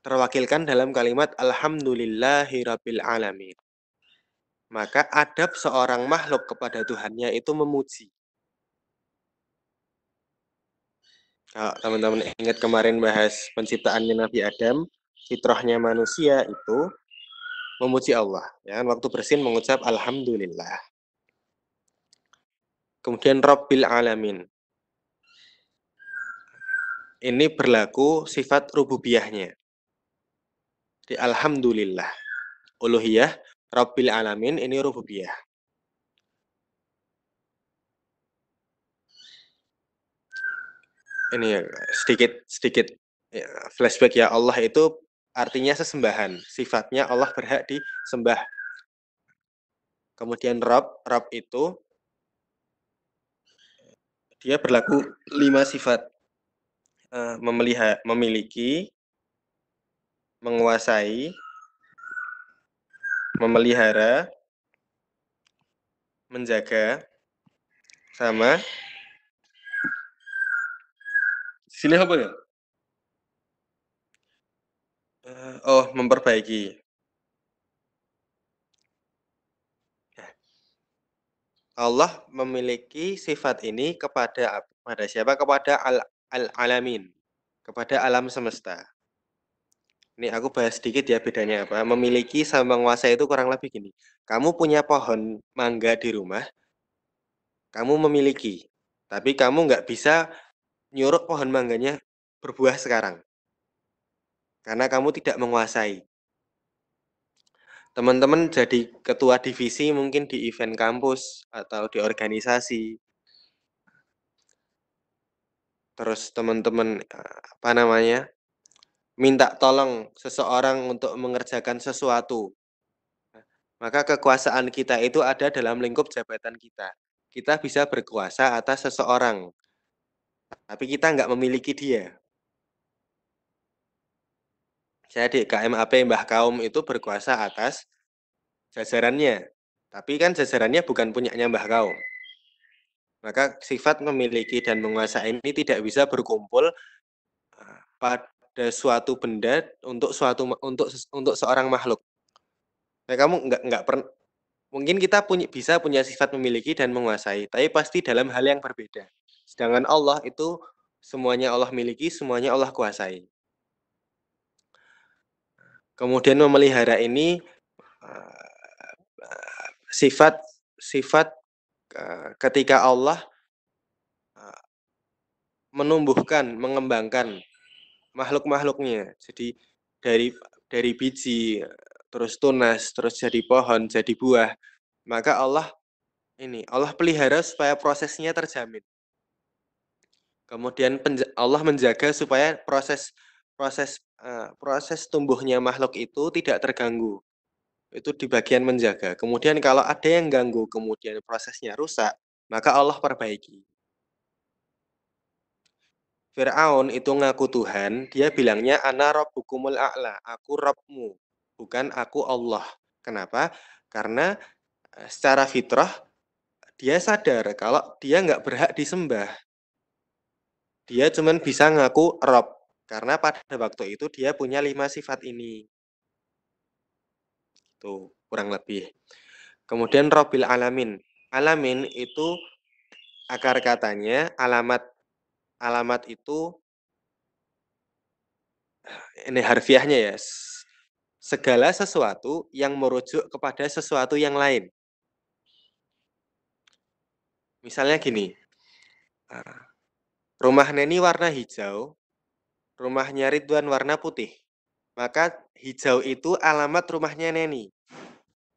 terwakilkan dalam kalimat alhamdulillahirabbil alamin. Maka adab seorang makhluk kepada Tuhannya itu memuji. Kalau teman-teman ingat kemarin bahas penciptaannya Nabi Adam, fitrahnya manusia itu memuji Allah. Ya, waktu bersin mengucap alhamdulillah. Kemudian Rabbil alamin. Ini berlaku sifat rububiyahnya. Di alhamdulillah. Uluhiyah, Rabbil alamin ini rububiyah. Ini sedikit ya, flashback ya. Allah itu artinya sesembahan. Sifatnya Allah berhak disembah. Kemudian Rabb itu dia berlaku 5 sifat. Memiliki, menguasai, memelihara, menjaga, sama sini apa ya? Memperbaiki. Allah memiliki sifat ini kepada siapa? Kepada al-alamin, kepada alam semesta. Ini aku bahas sedikit ya bedanya apa. Memiliki sama menguasai itu kurang lebih gini. Kamu punya pohon mangga di rumah, kamu memiliki. Tapi kamu nggak bisa nyuruh pohon mangganya berbuah sekarang. Karena kamu tidak menguasai. Teman-teman jadi ketua divisi mungkin di event kampus atau di organisasi. Terus teman-teman minta tolong seseorang untuk mengerjakan sesuatu. Maka kekuasaan kita itu ada dalam lingkup jabatan kita. Kita bisa berkuasa atas seseorang, tapi kita nggak memiliki dia. Saya di KMAP Mbah Kaum itu berkuasa atas jajarannya, tapi kan jajarannya bukan punyanya Mbah Kaum. Maka sifat memiliki dan menguasai ini tidak bisa berkumpul pada suatu benda untuk seorang makhluk. Nah, kamu nggak pernah. Mungkin kita bisa punya sifat memiliki dan menguasai, tapi pasti dalam hal yang berbeda. Sedangkan Allah itu semuanya Allah miliki, semuanya Allah kuasai. Kemudian memelihara ini sifat ketika Allah menumbuhkan, mengembangkan makhluk-makhluknya. Jadi dari biji terus tunas, terus jadi pohon, jadi buah. Maka Allah pelihara supaya prosesnya terjamin. Kemudian Allah menjaga supaya proses tumbuhnya makhluk itu tidak terganggu. Itu di bagian menjaga. Kemudian kalau ada yang ganggu, kemudian prosesnya rusak, maka Allah perbaiki. Fir'aun itu ngaku Tuhan, dia bilangnya ana rabbukumul a'la, aku Rabbmu, bukan aku Allah. Kenapa? Karena secara fitrah dia sadar kalau dia nggak berhak disembah. Dia cuman bisa ngaku Rob, karena pada waktu itu dia punya 5 sifat ini. Tuh, kurang lebih. Kemudian Robbil Alamin. Alamin itu akar katanya alamat. Alamat itu ini harfiahnya ya. Segala sesuatu yang merujuk kepada sesuatu yang lain. Misalnya gini, rumah Neni warna hijau, rumahnya Ridwan warna putih. Maka hijau itu alamat rumahnya Neni.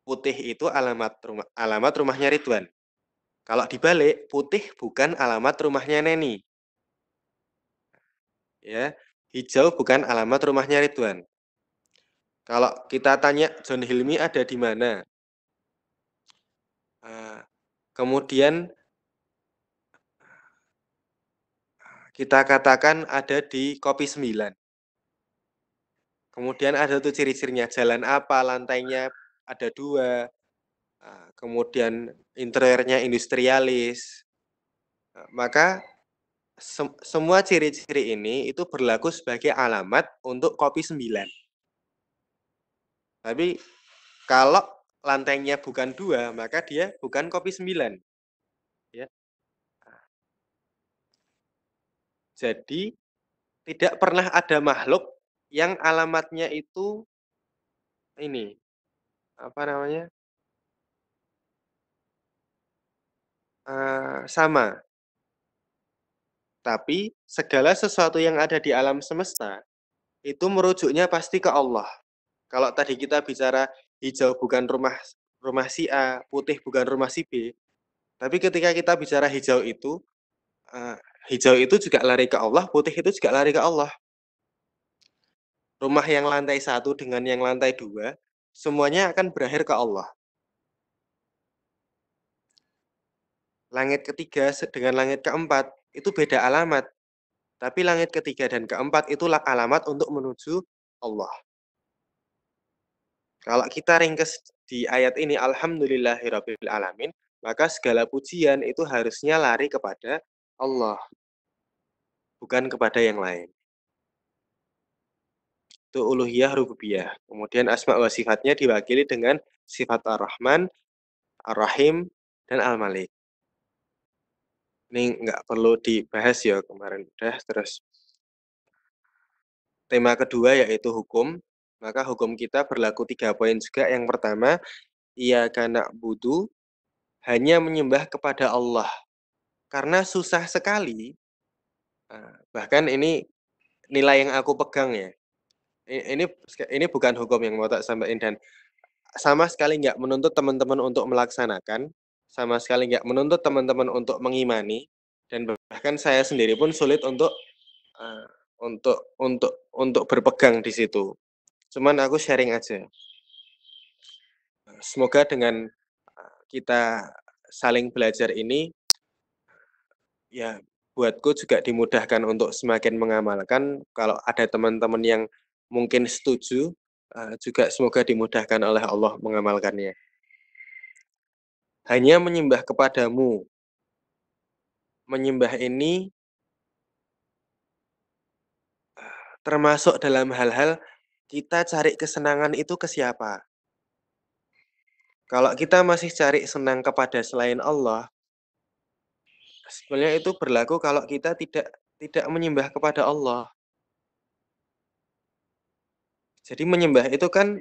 Putih itu alamat rumahnya Ridwan. Kalau dibalik, putih bukan alamat rumahnya Neni. Ya, hijau bukan alamat rumahnya Ridwan. Kalau kita tanya John Hilmi ada di mana? Kemudian kita katakan ada di Kopi 9. Kemudian ada tuh ciri-cirinya, jalan apa, lantainya ada 2, kemudian interiornya industrialis. Maka semua ciri-ciri ini itu berlaku sebagai alamat untuk Kopi 9. Tapi kalau lantainya bukan 2, maka dia bukan Kopi 9. Ya. Jadi tidak pernah ada makhluk yang alamatnya itu ini, apa namanya, sama. Tapi segala sesuatu yang ada di alam semesta, itu merujuknya pasti ke Allah. Kalau tadi kita bicara hijau bukan rumah rumah si A, putih bukan rumah si B, tapi ketika kita bicara eee, hijau itu juga lari ke Allah, putih itu juga lari ke Allah. Rumah yang lantai 1 dengan yang lantai 2 semuanya akan berakhir ke Allah. Langit ketiga dengan langit keempat itu beda alamat, tapi langit ketiga dan keempat itulah alamat untuk menuju Allah. Kalau kita ringkes di ayat ini, alhamdulillahirabbil alamin, maka segala pujian itu harusnya lari kepada Allah, bukan kepada yang lain. Itu uluhiyah rububiyah. Kemudian asma wa sifatnya diwakili dengan sifat Ar-Rahman, Ar-Rahim, dan Al-Malik. Ini nggak perlu dibahas ya, kemarin udah. Terus tema kedua yaitu hukum. Maka hukum kita berlaku 3 poin juga. Yang pertama, iyyaka na'budu, hanya menyembah kepada Allah. Karena susah sekali, bahkan ini nilai yang aku pegang ya. Ini bukan hukum yang mau tak sampaikan dan sama sekali nggak menuntut teman-teman untuk melaksanakan, sama sekali nggak menuntut teman-teman untuk mengimani, dan bahkan saya sendiri pun sulit eee, untuk berpegang di situ. Cuman aku sharing aja. Semoga dengan, kita saling belajar ini, ya buatku juga dimudahkan untuk semakin mengamalkan. Kalau ada teman-teman yang mungkin setuju, juga semoga dimudahkan oleh Allah mengamalkannya. Hanya menyembah kepadamu. Menyembah ini termasuk dalam hal-hal kita cari kesenangan itu ke siapa. Kalau kita masih cari senang kepada selain Allah, sebenarnya itu berlaku kalau kita tidak menyembah kepada Allah. Jadi menyembah itu kan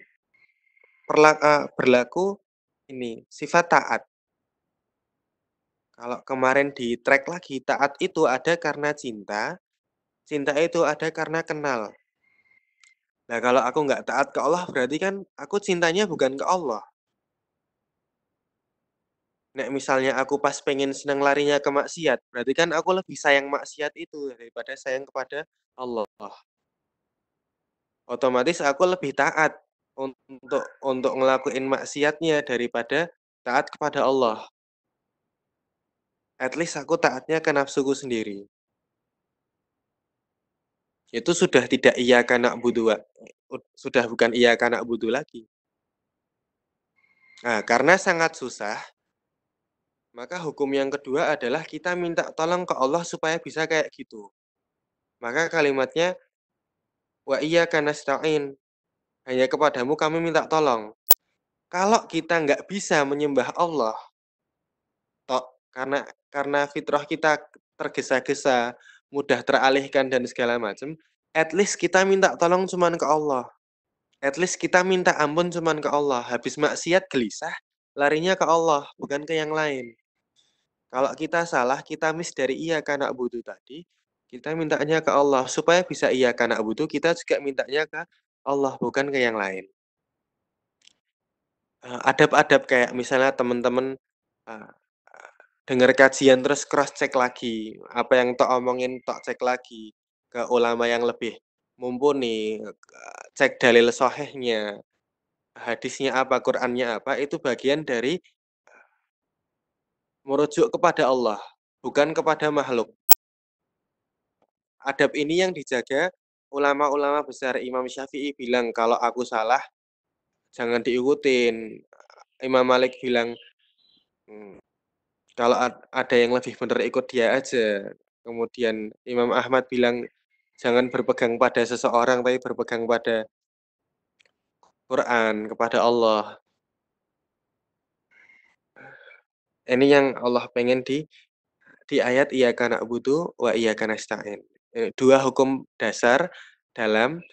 berlaku ini, sifat taat. Kalau kemarin di track lagi, taat itu ada karena cinta, cinta itu ada karena kenal. Nah, kalau aku nggak taat ke Allah, berarti kan aku cintanya bukan ke Allah. Nek misalnya aku pas pengen seneng larinya ke maksiat, berarti kan aku lebih sayang maksiat itu daripada sayang kepada Allah. Otomatis aku lebih taat untuk ngelakuin maksiatnya daripada taat kepada Allah. At least aku taatnya ke nafsuku sendiri. itu sudah tidak iyyaka na'budu sudah bukan iyyaka na'budu lagi. Nah, karena sangat susah, maka hukum yang kedua adalah kita minta tolong ke Allah supaya bisa kayak gitu. Maka kalimatnya wa iyyaka nasta'in, hanya kepadamu kami minta tolong. Kalau kita nggak bisa menyembah Allah, toh karena fitrah kita tergesa-gesa, mudah teralihkan dan segala macam, at least kita minta tolong cuman ke Allah. At least kita minta ampun cuman ke Allah. Habis maksiat gelisah, larinya ke Allah, bukan ke yang lain. Kalau kita salah, kita miss dari iya karena butuh tadi, kita mintanya ke Allah. Supaya bisa iya karena butuh, kita juga mintanya ke Allah, bukan ke yang lain. Adab-adab kayak misalnya teman-teman uh, dengar kajian terus cross check lagi, apa yang tok omongin tok cek lagi ke ulama yang lebih mumpuni, cek dalil sohehnya, hadisnya apa, Qur'annya apa, itu bagian dari merujuk kepada Allah, bukan kepada makhluk. Adab ini yang dijaga ulama-ulama besar. Imam Syafi'i bilang kalau aku salah jangan diikutin. Imam Malik bilang kalau ada yang lebih benar ikut dia aja. Kemudian Imam Ahmad bilang jangan berpegang pada seseorang tapi berpegang pada Quran, kepada Allah. Ini yang Allah pengen di ayat iyyaka na'budu wa iyyaka nasta'in. Dua hukum dasar dalam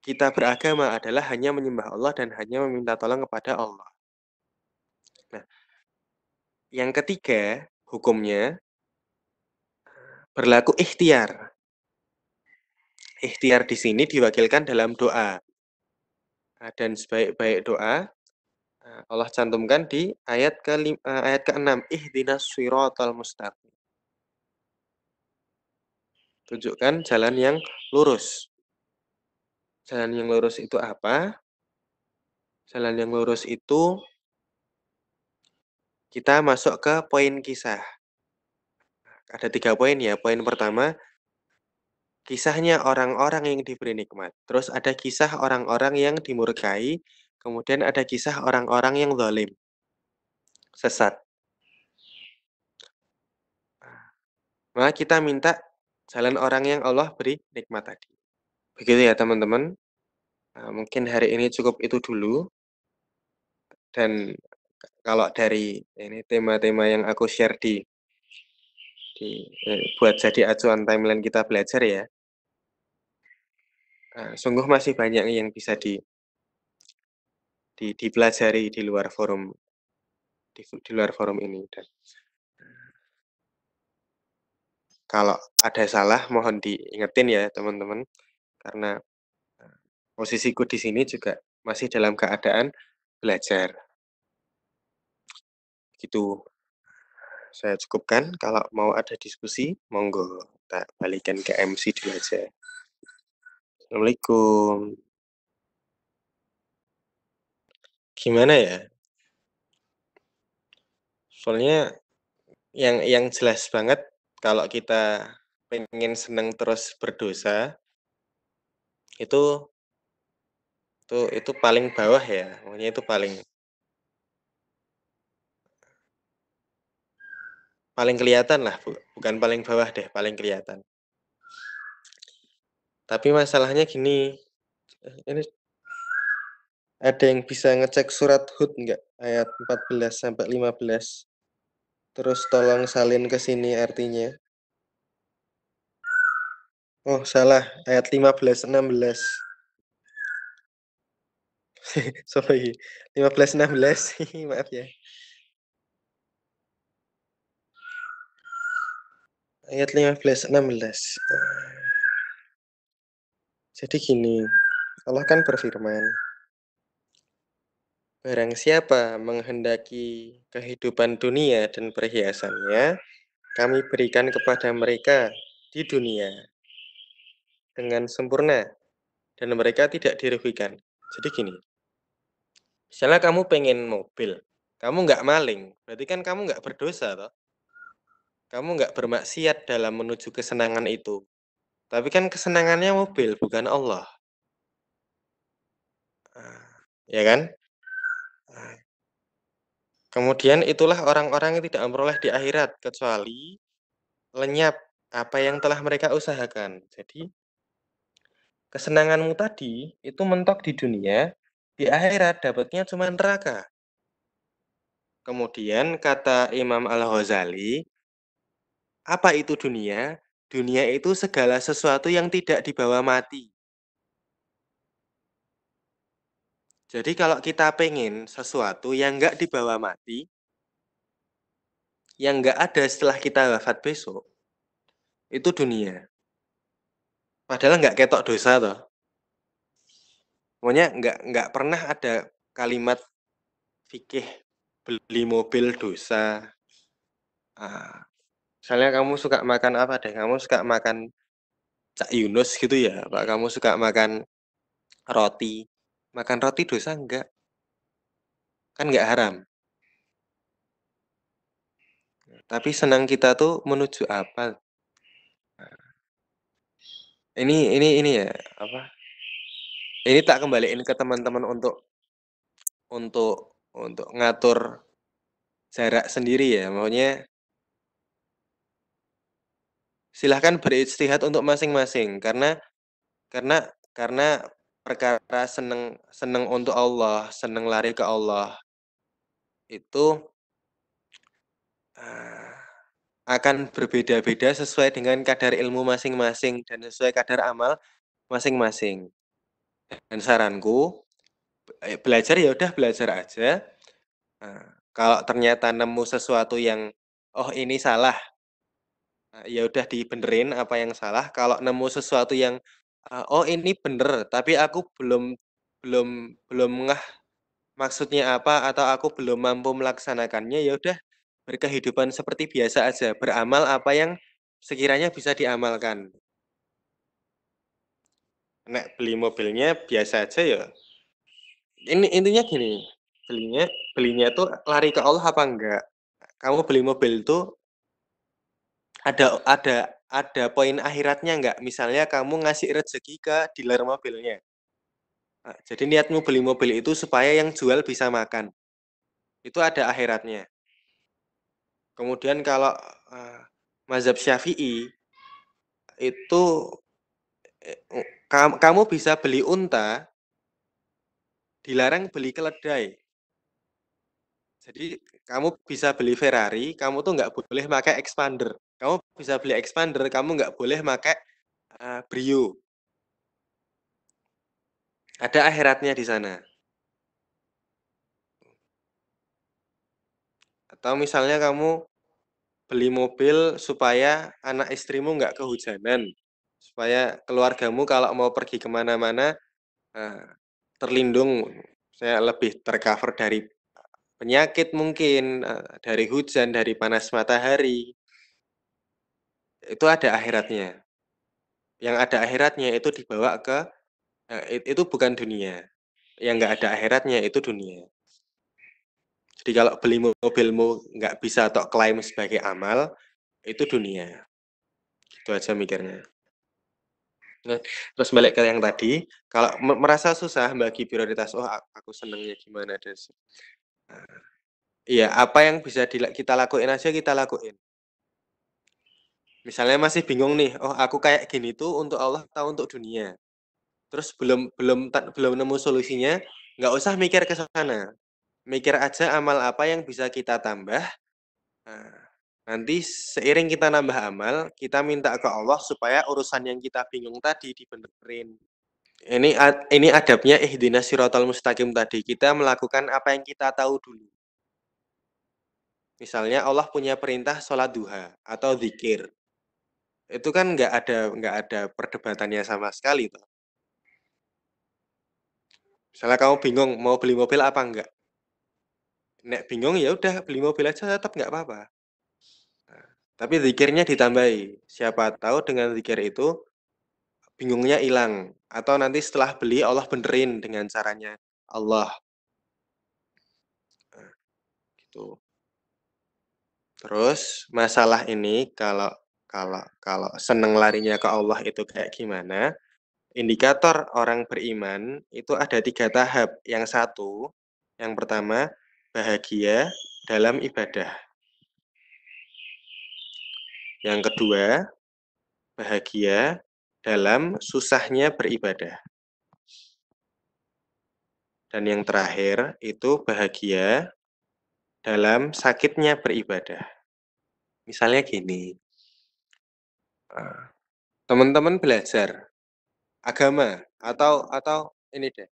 kita beragama adalah hanya menyembah Allah dan hanya meminta tolong kepada Allah. Nah, yang ketiga hukumnya berlaku ikhtiar. Ikhtiar di sini diwakilkan dalam doa. Dan sebaik-baik doa Allah cantumkan di ayat ke-6, ihdinas shiratal mustaqim. Tunjukkan jalan yang lurus. Jalan yang lurus itu apa? Jalan yang lurus itu kita masuk ke poin kisah. Ada 3 poin ya. Poin pertama, kisahnya orang-orang yang diberi nikmat. Terus ada kisah orang-orang yang dimurkai. Kemudian ada kisah orang-orang yang zalim, sesat. Maka kita minta jalan orang yang Allah beri nikmat tadi. Begitu ya teman-teman. Mungkin hari ini cukup itu dulu. Dan kalau dari ini tema-tema yang aku share buat jadi acuan timeline kita belajar ya, sungguh masih banyak yang bisa dipelajari di luar forum ini. Dan kalau ada salah mohon diingetin ya teman-teman, karena posisiku di sini juga masih dalam keadaan belajar. Gitu. Saya cukupkan. Kalau mau ada diskusi, monggo tak balikan ke MC dulu aja. Assalamualaikum. Gimana ya? Soalnya yang jelas banget kalau kita pengen seneng terus berdosa itu paling bawah ya. Pokoknya itu paling kelihatan lah, bukan paling bawah deh, paling kelihatan. Tapi masalahnya gini, ini ada yang bisa ngecek surat Hud nggak? Ayat 14 sampai 15. Terus tolong salin ke sini artinya. Oh, salah. Ayat 15 16. Sorry. 15 16. Maaf ya. Ayat 15 16. Jadi gini, Allah kan berfirman, barang siapa menghendaki kehidupan dunia dan perhiasannya, kami berikan kepada mereka di dunia dengan sempurna dan mereka tidak dirugikan. Jadi gini, misalnya kamu pengen mobil, kamu nggak maling, berarti kan kamu nggak berdosa toh. kamu nggak bermaksiat dalam menuju kesenangan itu. Tapi kan kesenangannya mobil, bukan Allah. Nah, ya kan? Nah, kemudian itulah orang-orang yang tidak memperoleh di akhirat kecuali lenyap apa yang telah mereka usahakan. Jadi kesenanganmu tadi itu mentok di dunia, di akhirat dapatnya cuma neraka. Kemudian kata Imam Al-Ghazali, apa itu dunia? Dunia itu segala sesuatu yang tidak dibawa mati. Jadi kalau kita pengen sesuatu yang nggak dibawa mati, yang nggak ada setelah kita wafat besok, itu dunia. Padahal nggak ketok dosa toh. Pokoknya nggak pernah ada kalimat fikih beli mobil dosa. Ah, misalnya kamu suka makan apa deh? Kamu suka makan Cak Yunus gitu ya, Pak. Kamu suka makan roti. Makan roti dosa enggak? Kan nggak haram. Tapi senang kita tuh menuju apa? Ini ya, apa? Ini tak kembaliin ke teman-teman untuk ngatur jarak sendiri ya. Maunya silahkan berijtihad untuk masing-masing karena perkara seneng seneng untuk Allah, seneng lari ke Allah itu ah, akan berbeda-beda sesuai dengan kadar ilmu masing-masing dan sesuai kadar amal masing-masing. Dan saranku belajar ya udah belajar aja. Nah, kalau ternyata nemu sesuatu yang oh ini salah, ya udah dibenerin apa yang salah. Kalau nemu sesuatu yang oh ini bener, tapi aku belum belum belum ngeh maksudnya apa atau aku belum mampu melaksanakannya, ya udah berkehidupan seperti biasa aja, beramal apa yang sekiranya bisa diamalkan. Nek beli mobilnya biasa aja ya. Ini intinya gini, belinya belinya tuh lari ke Allah apa enggak? Kamu beli mobil tuh ada poin akhiratnya enggak? Misalnya kamu ngasih rezeki ke dealer mobilnya. Nah, jadi niatmu beli mobil itu supaya yang jual bisa makan. Itu ada akhiratnya. Kemudian kalau mazhab Syafi'i itu kamu bisa beli unta, dilarang beli keledai. Jadi kamu bisa beli Ferrari, kamu tuh nggak boleh pakai expander. Kamu bisa beli expander, kamu nggak boleh pakai Brio. Ada akhiratnya di sana. Atau misalnya kamu beli mobil supaya anak istrimu nggak kehujanan, supaya keluargamu kalau mau pergi kemana-mana terlindung, saya lebih tercover dari penyakit mungkin, dari hujan, dari panas matahari. Itu ada akhiratnya. Yang ada akhiratnya itu dibawa ke itu bukan dunia. Yang nggak ada akhiratnya itu dunia. Jadi kalau beli mobilmu nggak bisa atau klaim sebagai amal, itu dunia. Itu aja mikirnya. Nah, terus balik ke yang tadi, kalau merasa susah bagi prioritas, oh aku senengnya gimana des. Iya, apa yang bisa kita lakuin aja kita lakuin. Misalnya masih bingung nih, oh aku kayak gini tuh untuk Allah atau untuk dunia. Terus belum nemu solusinya, nggak usah mikir ke sana. Mikir aja amal apa yang bisa kita tambah. Nah, nanti seiring kita nambah amal, kita minta ke Allah supaya urusan yang kita bingung tadi dibenerin. Ini adabnya ihdinas siratal mustaqim tadi. Kita melakukan apa yang kita tahu dulu. Misalnya Allah punya perintah sholat duha atau zikir. Itu kan nggak ada perdebatannya sama sekali toh. Misalnya kamu bingung mau beli mobil apa enggak? Nek bingung ya udah beli mobil aja tetap nggak apa-apa. Nah, tapi zikirnya ditambahi. Siapa tahu dengan zikir itu bingungnya hilang atau nanti setelah beli Allah benerin dengan caranya Allah. Nah, gitu. Terus masalah ini kalau kalau seneng larinya ke Allah itu kayak gimana, indikator orang beriman itu ada 3 tahap. Yang pertama, bahagia dalam ibadah. Yang kedua, bahagia dalam susahnya beribadah. Dan yang terakhir itu bahagia dalam sakitnya beribadah. Misalnya gini, teman-teman belajar agama atau ini deh,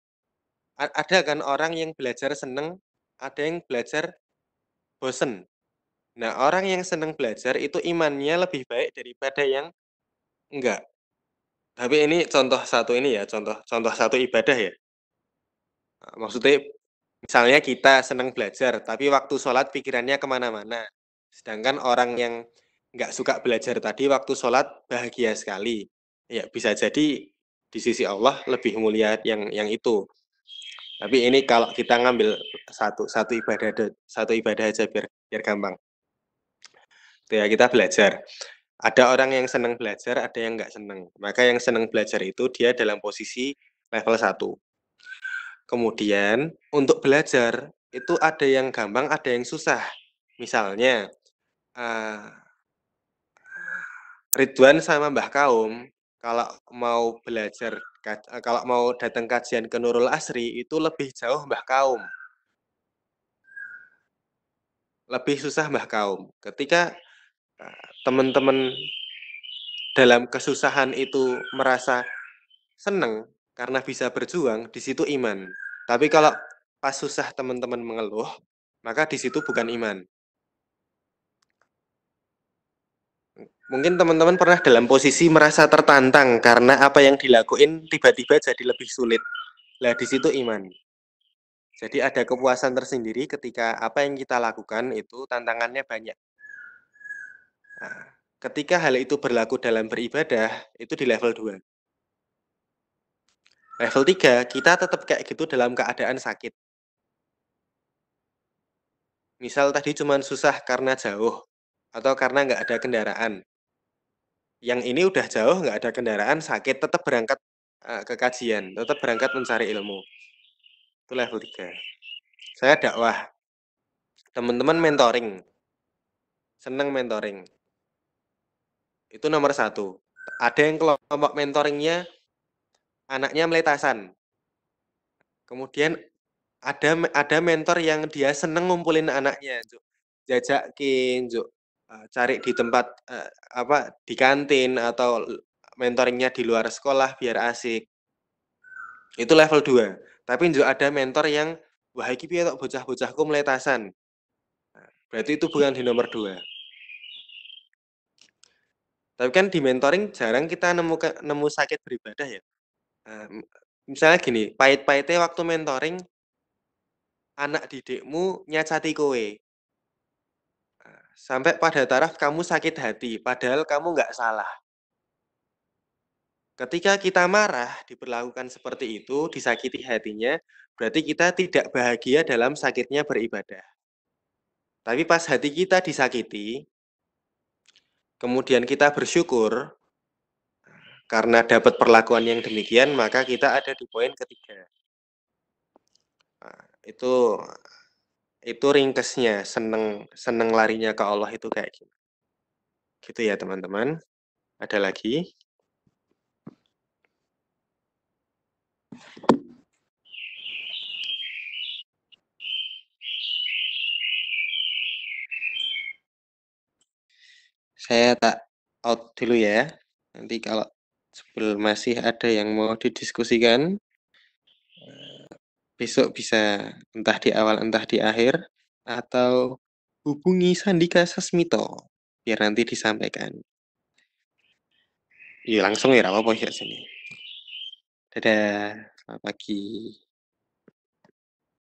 ada kan orang yang belajar seneng, ada yang belajar bosen. Nah, orang yang seneng belajar itu imannya lebih baik daripada yang enggak. Tapi ini contoh satu ini ya, contoh contoh satu ibadah ya. Maksudnya misalnya kita seneng belajar, tapi waktu sholat pikirannya kemana-mana. Sedangkan orang yang nggak suka belajar tadi waktu sholat bahagia sekali. Ya bisa jadi di sisi Allah lebih mulia yang itu. Tapi ini kalau kita ngambil satu ibadah aja biar biar gampang. Tuh ya kita belajar. Ada orang yang senang belajar, ada yang nggak senang. Maka yang senang belajar itu dia dalam posisi level 1. Kemudian untuk belajar itu ada yang gampang, ada yang susah. Misalnya Ridwan sama Mbah Kaum kalau mau belajar kalau mau datang kajian ke Nurul Asri itu lebih jauh Mbah Kaum. Lebih susah Mbah Kaum. Ketika teman-teman dalam kesusahan itu merasa senang karena bisa berjuang, di situ iman. Tapi kalau pas susah teman-teman mengeluh, maka di situ bukan iman. Mungkin teman-teman pernah dalam posisi merasa tertantang karena apa yang dilakuin tiba-tiba jadi lebih sulit. Lah di situ iman. Jadi ada kepuasan tersendiri ketika apa yang kita lakukan itu tantangannya banyak. Nah, ketika hal itu berlaku dalam beribadah, itu di level 2. Level 3, kita tetap kayak gitu dalam keadaan sakit. Misal tadi cuma susah karena jauh, atau karena nggak ada kendaraan. Yang ini udah jauh, nggak ada kendaraan, sakit, tetap berangkat ke kajian, tetap berangkat mencari ilmu. Itu level 3. Saya dakwah, teman-teman mentoring, seneng mentoring. Itu nomor 1. Ada yang kelompok mentoringnya anaknya meletasan. Kemudian ada mentor yang dia seneng ngumpulin anaknya, jajakin, cari di tempat di kantin atau mentoringnya di luar sekolah biar asik. Itu level 2. Tapi ada mentor yang wah iki piye tok bocah-bocahku meletasan. Berarti itu bukan di nomor 2. Tapi kan di mentoring jarang kita nemu sakit beribadah ya. Misalnya gini, pahit-pahitnya waktu mentoring anak didikmu nyacati kowe. Sampai pada taraf kamu sakit hati, padahal kamu nggak salah. Ketika kita marah, diperlakukan seperti itu, disakiti hatinya, berarti kita tidak bahagia dalam sakitnya beribadah. Tapi pas hati kita disakiti, kemudian kita bersyukur, karena dapat perlakuan yang demikian, maka kita ada di poin ketiga. Nah, itu ringkesnya, seneng larinya ke Allah itu kayak gitu. Gitu ya teman-teman. Ada lagi? Saya tak out dulu ya. Nanti kalau sebelum masih ada yang mau didiskusikan, besok bisa entah di awal entah di akhir, atau hubungi Sandika Sasmito biar nanti disampaikan. Iya langsung ya apa-apa ya sini. Dadah, selamat pagi.